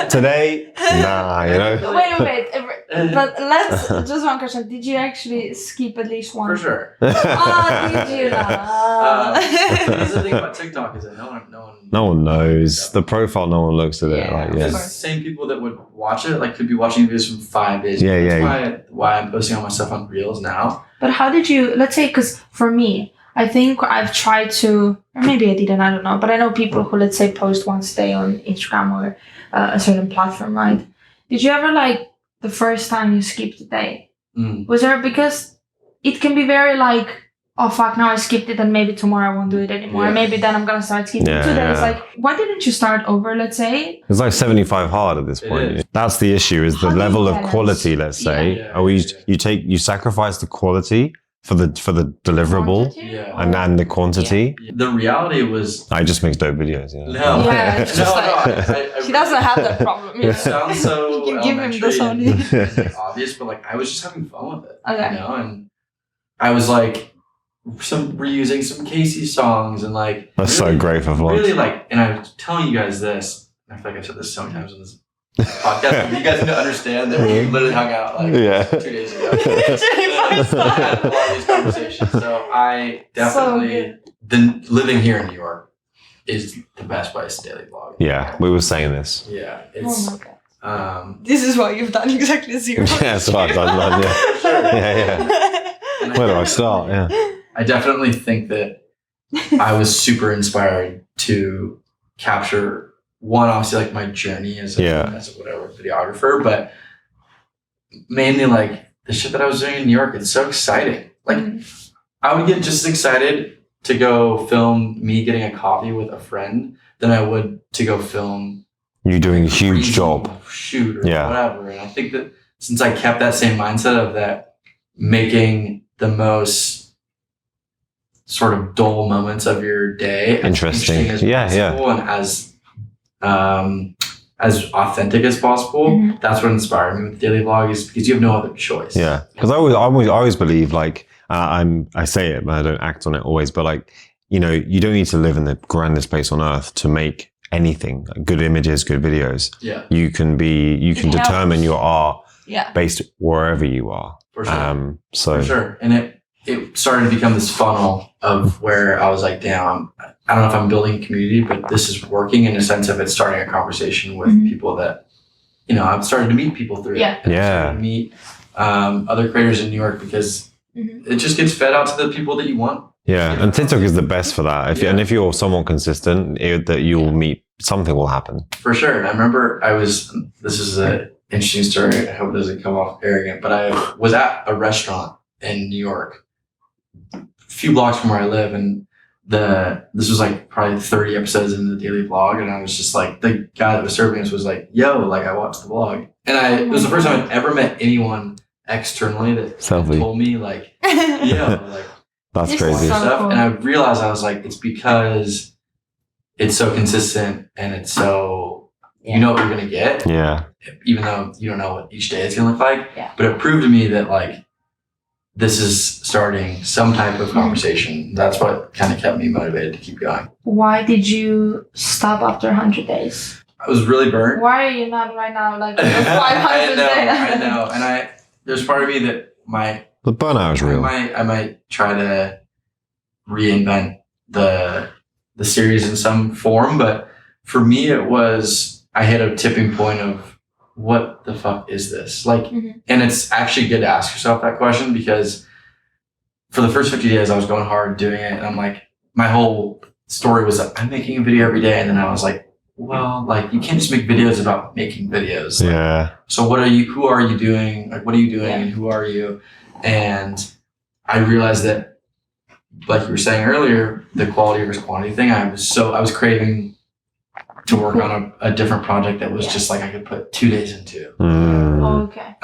Today, nah, you know? Wait. But let's, just one question. Did you actually skip at least one? For sure. Oh, did you not? Because the thing about TikTok is that no one knows. The profile, no one looks at it. The same people that would watch it, like could be watching videos from 5 days. That's why I'm posting all my stuff on Reels now. But how did you, let's say, because for me, I think I've tried to, or maybe I didn't, I don't know. But I know people who, let's say, post once a day on Instagram or a certain platform, right? Did you ever, like, the first time you skipped a day? Was there, because it can be very like, oh fuck, now I skipped it and maybe tomorrow I won't do it anymore. And maybe then I'm going to start skipping 2 days. Like, why didn't you start over, let's say? It's like 75 hard at this point. That's the issue, is the level of quality, let's say. You sacrifice the quality for the deliverable and the quantity. The reality was, I just make dope videos. He doesn't have that problem. It sounds so you can give him this one. Obvious, but like I was just having fun with it. Okay. And I was like, reusing some Casey songs and like. That's really, so great for vlogs. Really like, and I was telling you guys this. I feel like I've said this so many times on this podcast. You guys need to understand that we literally hung out like 2 days ago. Had a lot of these conversations. So I definitely, living here in New York is the best place to daily vlog. Yeah, we were saying this. Yeah, it's. Oh my God. This is why you've done exactly 0. Yeah, that's what I've done. Yeah. Where do I start? Yeah. I definitely think that I was super inspired to capture one, obviously like my journey as a whatever videographer, but mainly like the shit that I was doing in New York. It's so exciting. Like I would get just as excited to go film me getting a coffee with a friend than I would to go film you doing a huge job shoot or whatever. And I think that since I kept that same mindset of that, making the most sort of dull moments of your day interesting as possible and as authentic as possible. That's what inspired me with the daily vlog, is because you have no other choice. Yeah, because I always believe like I say it, but I don't act on it always. But like, you know, you don't need to live in the grandest place on earth to make anything, like good images, good videos. Yeah, you can determine your art based wherever you are. For sure. For sure. And it started to become this funnel of where I was like, damn, I don't know if I'm building a community, but this is working in a sense of it's starting a conversation with people that, you know, I'm starting to meet people through it. And I'm starting to meet other creators in New York because it just gets fed out to the people that you want. Yeah, and TikTok is the best for that. If you're someone consistent, that you'll meet, something will happen. For sure. And I remember this is an interesting story. I hope it doesn't come off arrogant, but I was at a restaurant in New York, a few blocks from where I live, and this was like probably 30 episodes in the daily vlog, and I was just like, the guy that was serving us was like, yo, like I watched the vlog. And it was the first time I'd ever met anyone externally that told me like, yo, like that's crazy stuff. And I realized, I was like, it's because it's so consistent and it's so, you know what you're going to get. Yeah. Even though you don't know what each day is going to look like. Yeah. But it proved to me that like, this is starting some type of conversation. That's what kind of kept me motivated to keep going. Why did you stop after 100 days? I was really burnt. Why are you not right now like 500 days? I know. And there's part of me that the burnout is real. I might try to reinvent the series in some form, but for me it was, I hit a tipping point of what the fuck is this? Like, and it's actually good to ask yourself that question, because for the first 50 days I was going hard doing it, and I'm like, my whole story was that I'm making a video every day, and then I was like, well, like you can't just make videos about making videos. Like, so who are you doing? Like, what are you doing and who are you? And I realized that, like you were saying earlier, the quality versus quantity thing, I was craving to work on a different project that was just like I could put 2 days into. Oh, okay.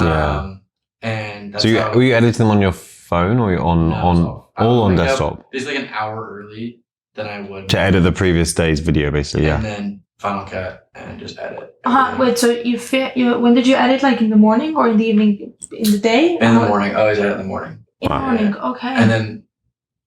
And that's so were you editing them on your phone or on desktop? Basically an hour early than I would to edit the previous day's video, basically. And then Final Cut and just edit. Wait, so when did you edit? Like in the morning or in the evening? In the day? In the morning. I always edit in the morning. In the morning. Okay. And then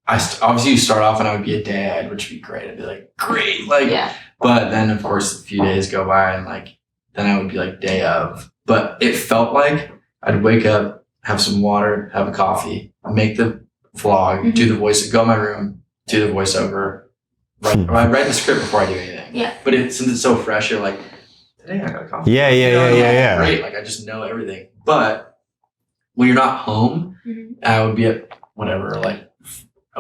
obviously you start off and I would be a day ahead, which would be great. I'd be like, great. Like, but then of course a few days go by and like, then I would be like day of. But it felt like I'd wake up, have some water, have a coffee, make the vlog, do the voice, go in my room, do the voiceover, write the script before I do anything. Yeah. But since it's so fresh, you're like, today I got a coffee. Yeah. Great. Like I just know everything. But when you're not home, I would be at whatever, like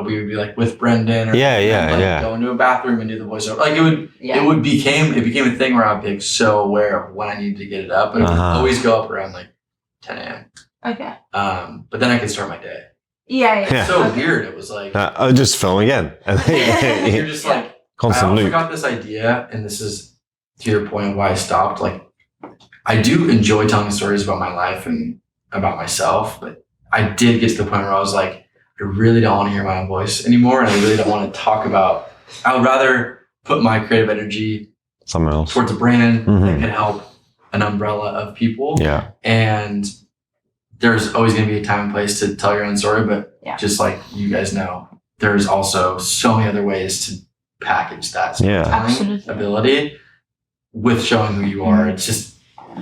we would be like with Brendan or go into a bathroom and do the voiceover. Like it became a thing where I'd be like so aware of when I needed to get it up. But it would always go up around like 10 a.m. Okay. But then I could start my day. Yeah. So weird. It was like I'll just film again. You're just like constant loop. I got this idea, and this is to your point of why I stopped. Like I do enjoy telling stories about my life and about myself, but I did get to the point where I was like, I really don't want to hear my own voice anymore, and I really don't want to talk about. I would rather put my creative energy somewhere else towards a brand that can help an umbrella of people. Yeah. And there's always going to be a time and place to tell your own story, but just like you guys know, there's also so many other ways to package that storytelling ability with showing who you are. It's just,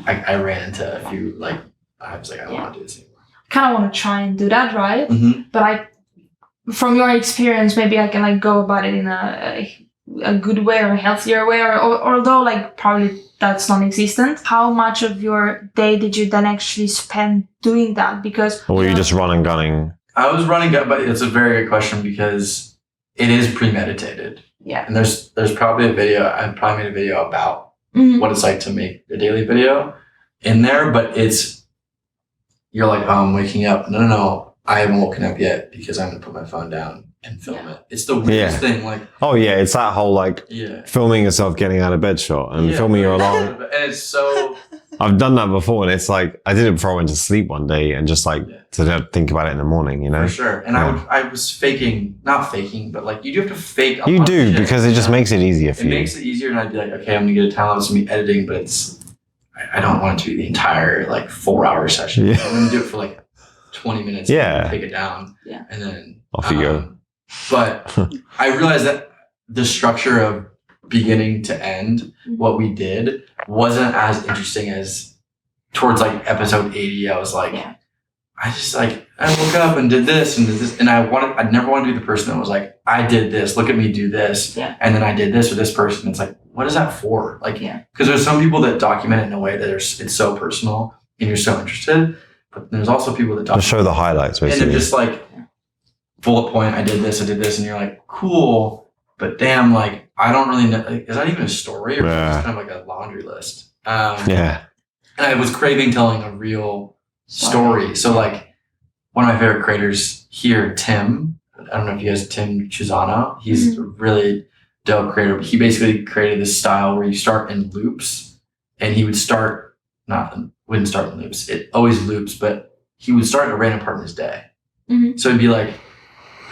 I ran into a few, like, I was like, I don't want to do this anymore. I kind of want to try and do that, right? But from your experience, maybe I can like go about it in a good way or a healthier way, or although like probably that's non-existent. How much of your day did you then actually spend doing that? Because or were you just running gunning? I was running gun, but it's a very good question because it is premeditated. Yeah. And there's probably a video, I probably made a video about what it's like to make a daily video in there, but you're like, oh, I'm waking up. No, I haven't woken up yet because I'm going to put my phone down and film it. It's the weirdest thing. Like, oh yeah, it's that whole like filming yourself getting out of bed shot and filming your alarm. And it's so... I've done that before, and it's like, I did it before I went to sleep one day and just like to think about it in the morning, you know? For sure. And I was not faking, but like you do have to fake a You lot do, of shit, because it just makes it easier for you. It makes it easier, and I'd be like, okay, I'm going to get a time lapse and be editing, but I don't want it to be the entire like 4-hour session. I'm going to do it for like 20 minutes and take it down. Yeah. And then off you go. But I realized that the structure of beginning to end, what we did wasn't as interesting as towards like episode 80. I was like, I just like, I woke up and did this, and I'd never want to be the person that was like, I did this, look at me do this, and then I did this with this person. It's like, what is that for? Like, because there's some people that document it in a way that it's so personal and you're so interested, but there's also people that document just show the highlights, basically. And they're just like, bullet point, I did this, and you're like, cool, but damn, like, I don't really know, like, is that even a story, or is it just kind of like a laundry list? And I was craving telling a real story. So like, one of my favorite creators here, Tim, I don't know if you guys, Tim Chuzano, he's a really dope creator, but he basically created this style where you start in loops, and he would wouldn't start in loops. It always loops, but he would start at a random part in his day. So it'd be like,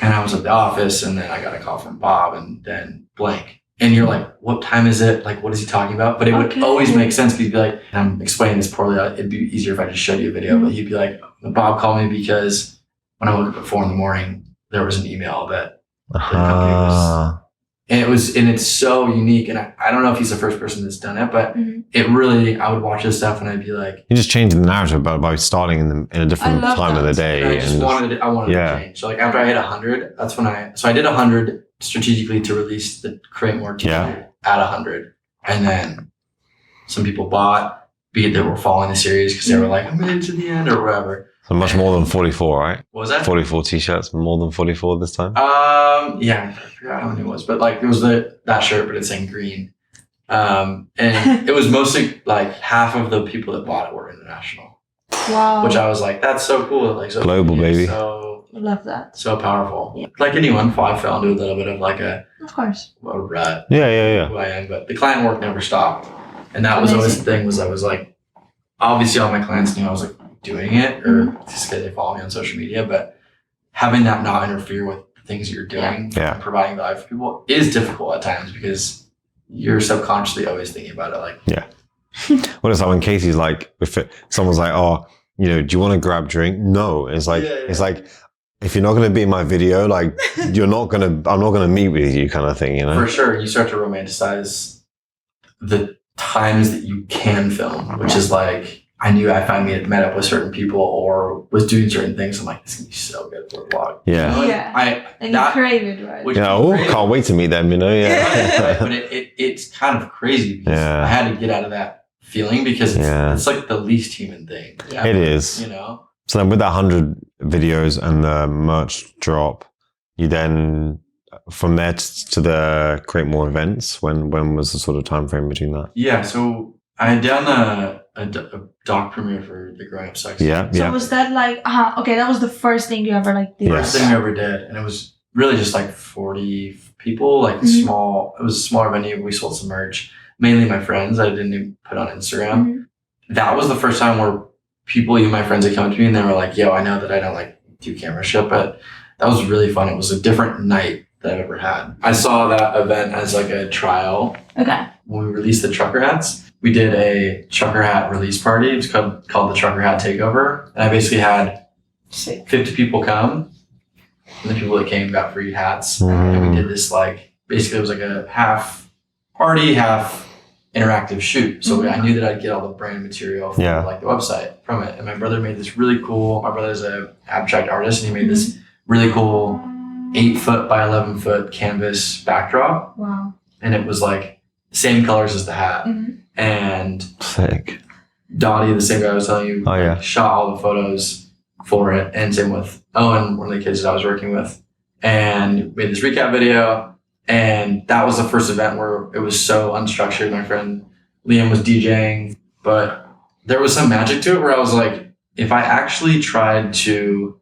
and I was at the office, and then I got a call from Bob, and then blank. And you're like, what time is it? Like, what is he talking about? But it would always make sense, because he'd be like, I'm explaining this poorly. It'd be easier if I just showed you a video. But he'd be like, Bob called me because when I woke up at 4 a.m, there was an email that the company was, and it's so unique. And I don't know if he's the first person that's done it, but it really, I would watch this stuff and I'd be like, you just changed the narrative by starting in a different time of the day. I wanted to change. So like after I hit 100, that's when I did 100 strategically to release the Create More t-shirt at 100. And then some people bought, be it they were following the series because they were like, I made it to the end or whatever. So much more than 44, right? What was that? 44 t-shirts, more than 44 this time? Yeah, I forgot how many it was, but like it was that shirt, but it's in green. And it was mostly like half of the people that bought it were international. Wow. Which I was like, that's so cool. Like, so global, baby. So I love that. So powerful. Yeah. Like anyone, I fell into a little bit of like a rut. Yeah. Who I am, but the client work never stopped. And that was always the thing, was I was like, obviously all my clients knew I was like doing it, or just because they follow me on social media, but having that not interfere with the things that you're doing and providing value for people is difficult at times, because you're subconsciously always thinking about it. Like, what is that when Casey's like, someone's like, oh, you know, do you want to grab drink? No. It's like, it's like, if you're not going to be in my video, like, I'm not going to meet with you, kind of thing, you know? For sure. You start to romanticize the times that you can film, which is like, I knew I finally met up with certain people or was doing certain things. I'm like, this is going to be so good for a vlog. Yeah. You know? And you crave it, right? Can't wait to meet them, you know? Right, but it's kind of crazy, because I had to get out of that feeling, because it's like the least human thing. It is. You know? So then with that 100 videos and the merch drop, you then, from there to the Create More events, when was the sort of time frame between that? Yeah, so I had done a doc premiere for the Growing Up Sex. So was that like, that was the first thing you ever like did? First thing I ever did. And it was really just like 40 people, like small. It was a smaller venue. We sold some merch, mainly my friends. I didn't even put on Instagram. That was the first time where people, even my friends, had come to me and they were like, yo, I know that I don't like do camera shit, but that was really fun. It was a different night that I've ever had. I saw that event as like a trial. Okay. When we released the trucker hats, we did a trucker hat release party. It was called the Trucker Hat Takeover. And I basically had 50 people come. and the people that came got free hats. And we did this like, basically it was like a half party, half interactive shoot. So I knew that I'd get all the brand material from like the website from it. And my brother made this really cool, my brother's an abstract artist, and he made this really cool 8-foot by 11-foot canvas backdrop. Wow. And it was like the same colors as the hat. And sick. Dottie, the same guy I was telling you, shot all the photos for it. And same with Owen, one of the kids that I was working with. And made this recap video. And that was the first event where it was so unstructured. My friend Liam was DJing, but there was some magic to it where I was like, if I actually tried to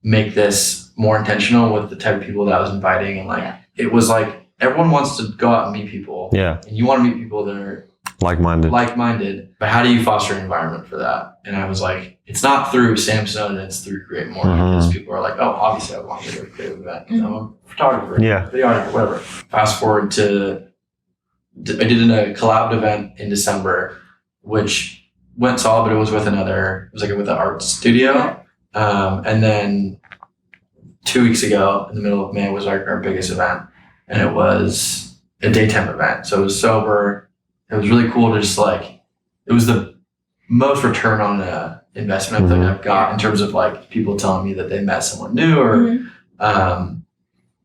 make this more intentional with the type of people that I was inviting, and like, it was like, everyone wants to go out and meet people. Yeah. And you want to meet people that are like-minded. But how do you foster an environment for that? And I was like, it's not through Sam Snowden, it's through Create More. Because people are like, oh, obviously I want to do a creative event because I'm a photographer, videographer, whatever. Fast forward to, I did a collab event in December, which went solid, but it was with with an art studio. And then 2 weeks ago, in the middle of May, was our biggest event. And it was a daytime event. So it was sober. It was really cool to just like, it was the most return on investment that I've got in terms of like people telling me that they met someone new, or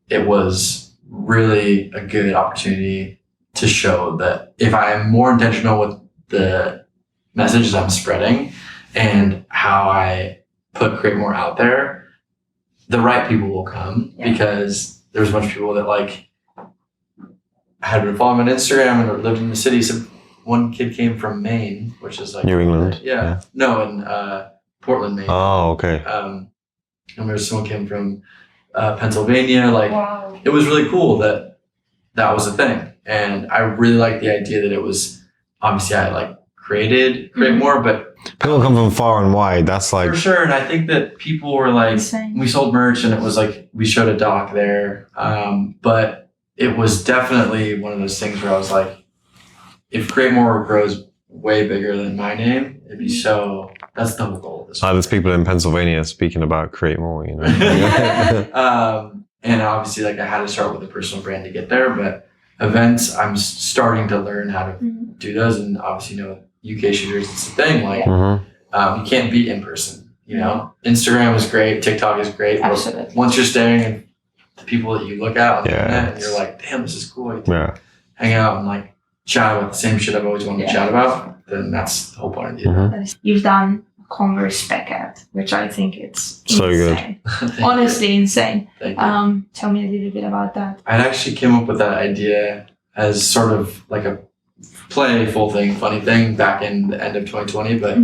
it was really a good opportunity to show that if I am more intentional with the messages I'm spreading and how I Create More out there, the right people will come, because there's a bunch of people that like had been following me on Instagram and lived in the city. So one kid came from Maine, which is like New England. No, in Portland, Maine. Oh, okay. And there's someone came from Pennsylvania. Like, it was really cool that was a thing. And I really liked the idea that it was, obviously I like Create More, but people come from far and wide. That's like, for sure. And I think that people were like, we sold merch and it was like, we showed a doc there. But it was definitely one of those things where I was like, if Create More grows way bigger than my name, it'd be so, that's the whole goal of this. There's people in Pennsylvania speaking about Create More, you know. And obviously, like, I had to start with a personal brand to get there, but events, I'm starting to learn how to do those. And obviously, UK shooters, it's a thing. Like, you can't be in person, you know. Instagram is great. TikTok is great. Absolutely. Once you're staring at the people that you look at on the internet and you're like, damn, this is cool. You hang out and like chat about the same shit I've always wanted to chat about, then that's the whole point of the event. You've done a Converse spec ad, which I think it's so insane. Good. Honestly, insane. Thank you. Tell me a little bit about that. I actually came up with that idea as sort of like a playful thing, funny thing back in the end of 2020, but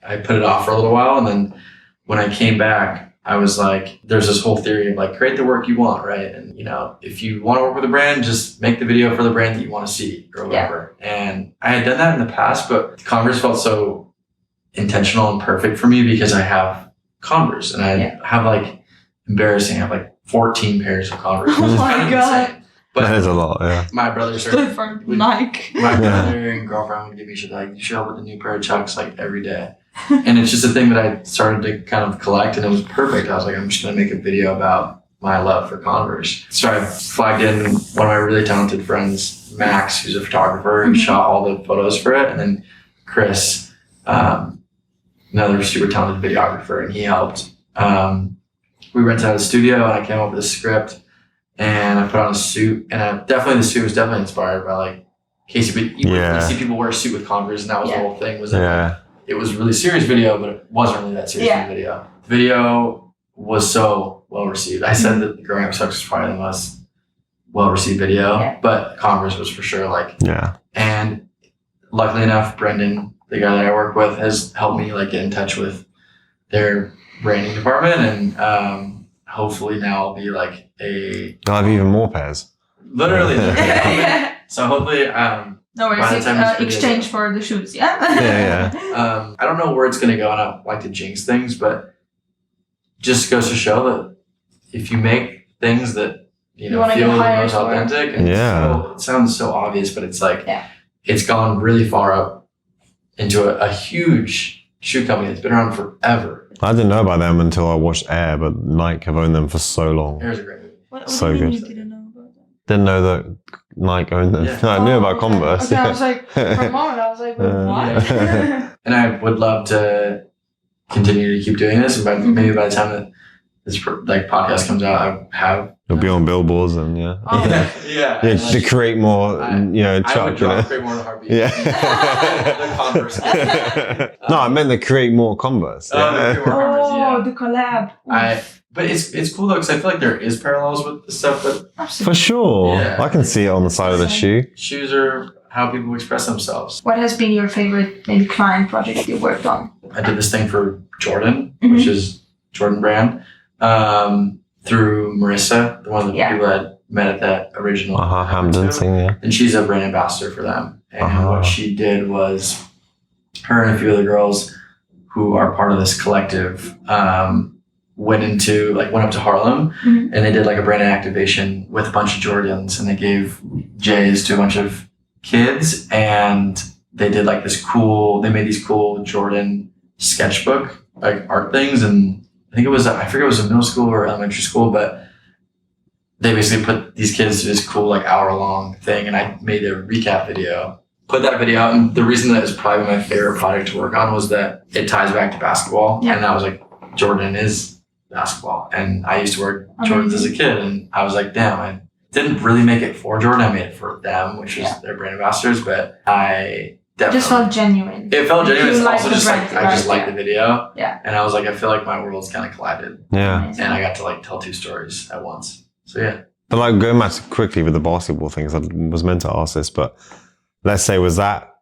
I put it off for a little while. And then when I came back, I was like, there's this whole theory of like, create the work you want, right? And, if you want to work with a brand, just make the video for the brand that you want to see or whatever. And I had done that in the past, but Converse felt so intentional and perfect for me because I have Converse and I have like, embarrassing, I have like 14 pairs of Converse. Oh my God. Insane. But that is a lot, yeah. My brothers are Nike. My brother and girlfriend would give me shit like, you show up with a new pair of Chucks like every day. And it's just a thing that I started to kind of collect, and it was perfect. I was like, I'm just going to make a video about my love for Converse. So I flagged in one of my really talented friends, Max, who's a photographer, who shot all the photos for it. And then Chris, another super talented videographer, and he helped. We rented out a studio, and I came up with a script, and I put on a suit. And the suit was definitely inspired by like Casey. But you see people wear a suit with Converse, and that was the whole thing. Was that it was a really serious video, but it wasn't really that serious of a video. The video was so well received. I said that Growing Up Sucks was probably the most well received video, but Converse was for sure like. And luckily enough, Brendan, the guy that I work with, has helped me like get in touch with their branding department, and hopefully now I'll be like I'll have even more pairs. Literally. So hopefully. No worries. Exchange for the shoes, I don't know where it's going to go, and I don't like to jinx things, but just goes to show that if you make things that feel the most authentic, and it sounds so obvious, but it's like it's gone really far up into a huge shoe company that's been around forever. I didn't know about them until I watched Air, but Nike have owned them for so long. Air's a great movie. What So do you mean good. you didn't know about that? Didn't know that Nike owned them. Yeah. I knew about yeah. Converse. Okay, I was like, for a moment, I was like, what? And I would love to continue to keep doing this. And maybe by the time that this podcast comes out, I have. You'll be on billboards and yeah. Oh. Yeah. Yeah, to create more, I would create more in a heartbeat. Yeah. The Converse. No, I meant to create more Converse. Oh, Yeah. create more Converse, yeah. The collab. But it's cool though, because I feel like there is parallels with the stuff that Absolutely. For sure. Yeah. I can see it on the side of the shoe. shoes are how people express themselves. What has been your favorite maybe client project you worked on? I did this thing for Jordan, Mhm. which is Jordan brand, through Marissa, the one of the people that met at that original Hamden thing, yeah. and she's a brand ambassador for them. And what she did was, her and a few other girls who are part of this collective went up to Harlem Mhm. and they did like a brand activation with a bunch of Jordans, and they gave J's to a bunch of kids, and they did like they made these cool Jordan sketchbook like art things, and I forget it was a middle school or elementary school, but they basically put these kids to this cool like hour-long thing, and I made a recap video, put that video out, and the reason that it's probably my favorite project to work on was that it ties back to basketball, and I was like, Jordan is basketball, and I used to wear Jordans as a kid, and I was like, damn, I didn't really make it for Jordan, I made it for them, which is their brand ambassadors, but I definitely Just felt genuine. it felt genuine. It's You also like just the like brand, I just right? liked the video, Yeah. and I was like, I feel like my worlds kind of collided, Yeah. Amazing. and I got to like tell two stories at once. So yeah. But like going back quickly with the basketball things, I was meant to ask this, but let's say, was that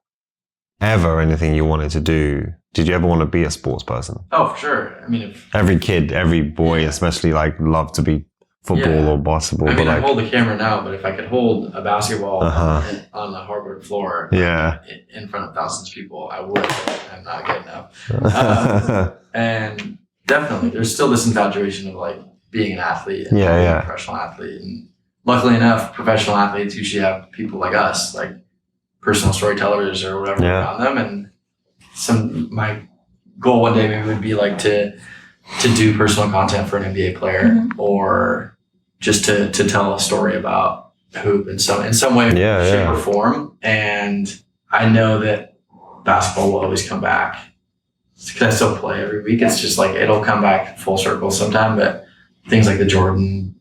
ever anything you wanted to do? Did you ever want to be a sports person? Oh, for sure. I mean, Every kid, every boy especially, like love to be football or basketball. I mean, but I like, hold the camera now, but if I could hold a basketball on the hardwood floor yeah. in front of thousands of people, I would. But I'm not good enough. And definitely, there's still this infatuation of like being an athlete and being a professional athlete. And luckily enough, professional athletes usually have people like us, like personal storytellers or whatever around them. And my goal one day maybe would be like to do personal content for an NBA player or just to tell a story about hoop in some way, shape or form. And I know that basketball will always come back because I still play every week. It's just like, it'll come back full circle sometime, but things like the Jordan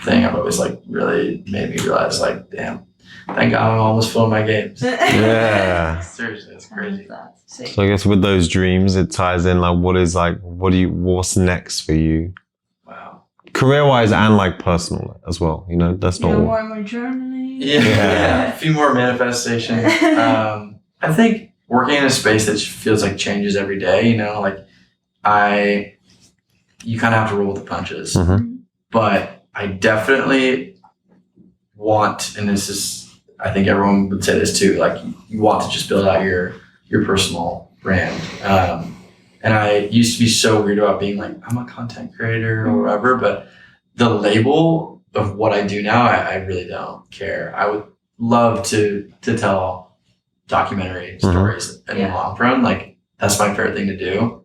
thing have always like really made me realize like, damn, thank God I'm almost filling my games. Yeah. Seriously, it's crazy. So I guess with those dreams, it ties in like, what's next for you? Wow. Career-wise and like personal as well, you know, that's not all. More and more journaling. Yeah. A few more manifestations. I think working in a space that feels like changes every day, you know, like you kind of have to roll with the punches, but I definitely want, and this is, I think everyone would say this too, like you want to just build out your personal brand. And I used to be so weird about being like, I'm a content creator or whatever, but the label of what I do now, I really don't care. I would love to tell documentary stories in the long run. Like that's my favorite thing to do.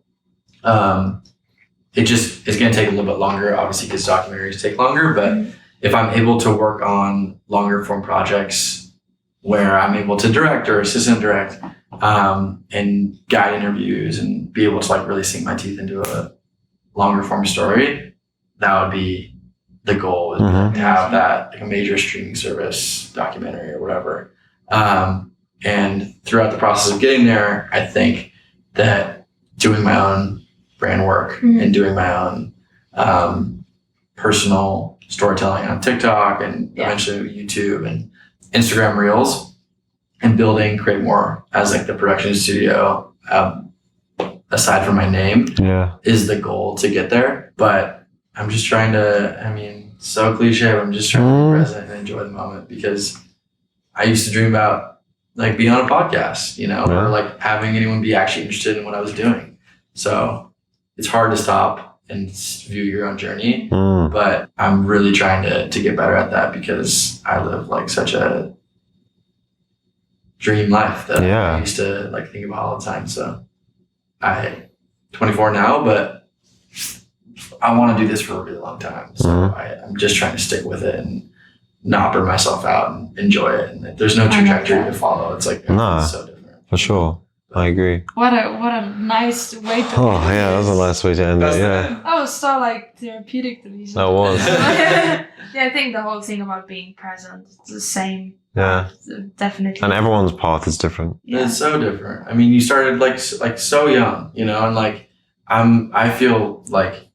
It's going to take a little bit longer, obviously, because documentaries take longer. But if I'm able to work on longer form projects where I'm able to direct or assistant direct and guide interviews and be able to like really sink my teeth into a longer form story, that would be the goal, to have that like a major streaming service documentary or whatever. And throughout the process of getting there, I think that doing my own brand work and doing my own personal storytelling on TikTok and eventually YouTube and Instagram Reels and create more as like the production studio aside from my name is the goal to get there. But I'm just trying to, I mean, so cliche, but I'm just trying to be present and enjoy the moment, because I used to dream about like being on a podcast, you know, or like having anyone be actually interested in what I was doing. So it's hard to stop and view your own journey, but I'm really trying to get better at that, because I live like such a dream life that I used to like think about all the time. So I 24 now, but I want to do this for a really long time. So I'm just trying to stick with it and not burn myself out and enjoy it. And there's no trajectory to follow. It's like, it's so different. For sure. I agree. What a nice way to that was a nice way to end it. Yeah. That was so like therapeutic to me. That was. Yeah, I think the whole thing about being present is the same. Yeah. Definitely. And everyone's path is different. Yeah. It's so different. I mean, you started like so young, you know, and like I feel like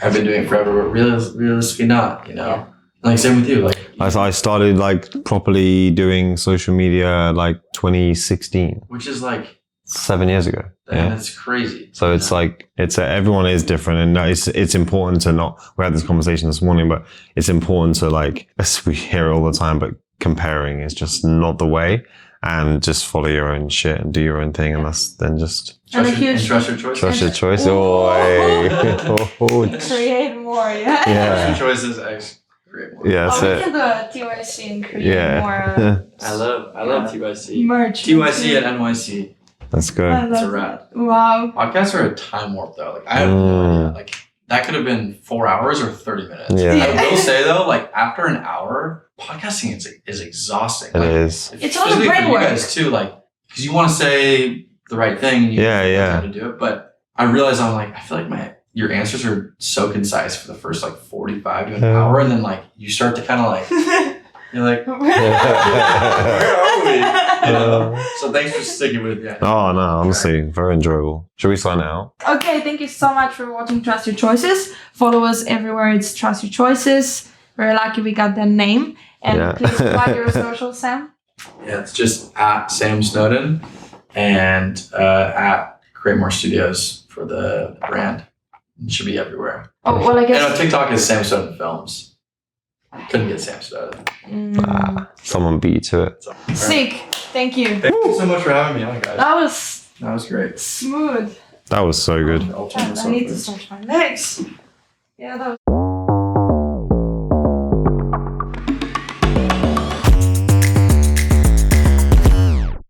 I've been doing it forever, but realistically not, you know. Yeah. Like same with you. Like I started like properly doing social media like 2016. Which is like 7 years ago. And it's crazy. So it's like everyone is different, and it's important to not. We had this conversation this morning, but it's important to like, as we hear it all the time, but comparing is just not the way. And just follow your own shit and do your own thing, and that's then just trust your choice. Trust your choice. Create more, yeah. Trust your choices. Create more. Yeah, that's we can do a TYC and create more. I love TYC. Merch. TYC at NYC. That's good. That's a wrap. Wow. Podcasts are a time warp though. Like I have no idea. Like that could have been 4 hours or 30 minutes. Yeah. I will say though, like after an hour, podcasting is exhausting. It like, is. It's all the brain work. You guys too, like because you want to say the right thing. And you know how to do it, but I realize I'm like I feel like your answers are so concise for the first like 45 to an hour, and then like you start to kind of like you're like where are we? You know? So thanks for sticking with me. Oh no, honestly, very enjoyable. Should we sign out? Okay, thank you so much for watching Trust Your Choices. Follow us everywhere. It's Trust Your Choices. Very lucky we got that name. And please plug your social, Sam. Yeah, it's just at Sam Snowden and at Create More Studios for the brand. It should be everywhere. Oh, well, I guess. And on TikTok is Sam Snowden Films. Couldn't get Sam Snowden. Someone beat you to it. So, Sick. Thank you. Thank you so much for having me on, guys. That was great. smooth. That was so good. I need to stretch my legs. Yeah, that was.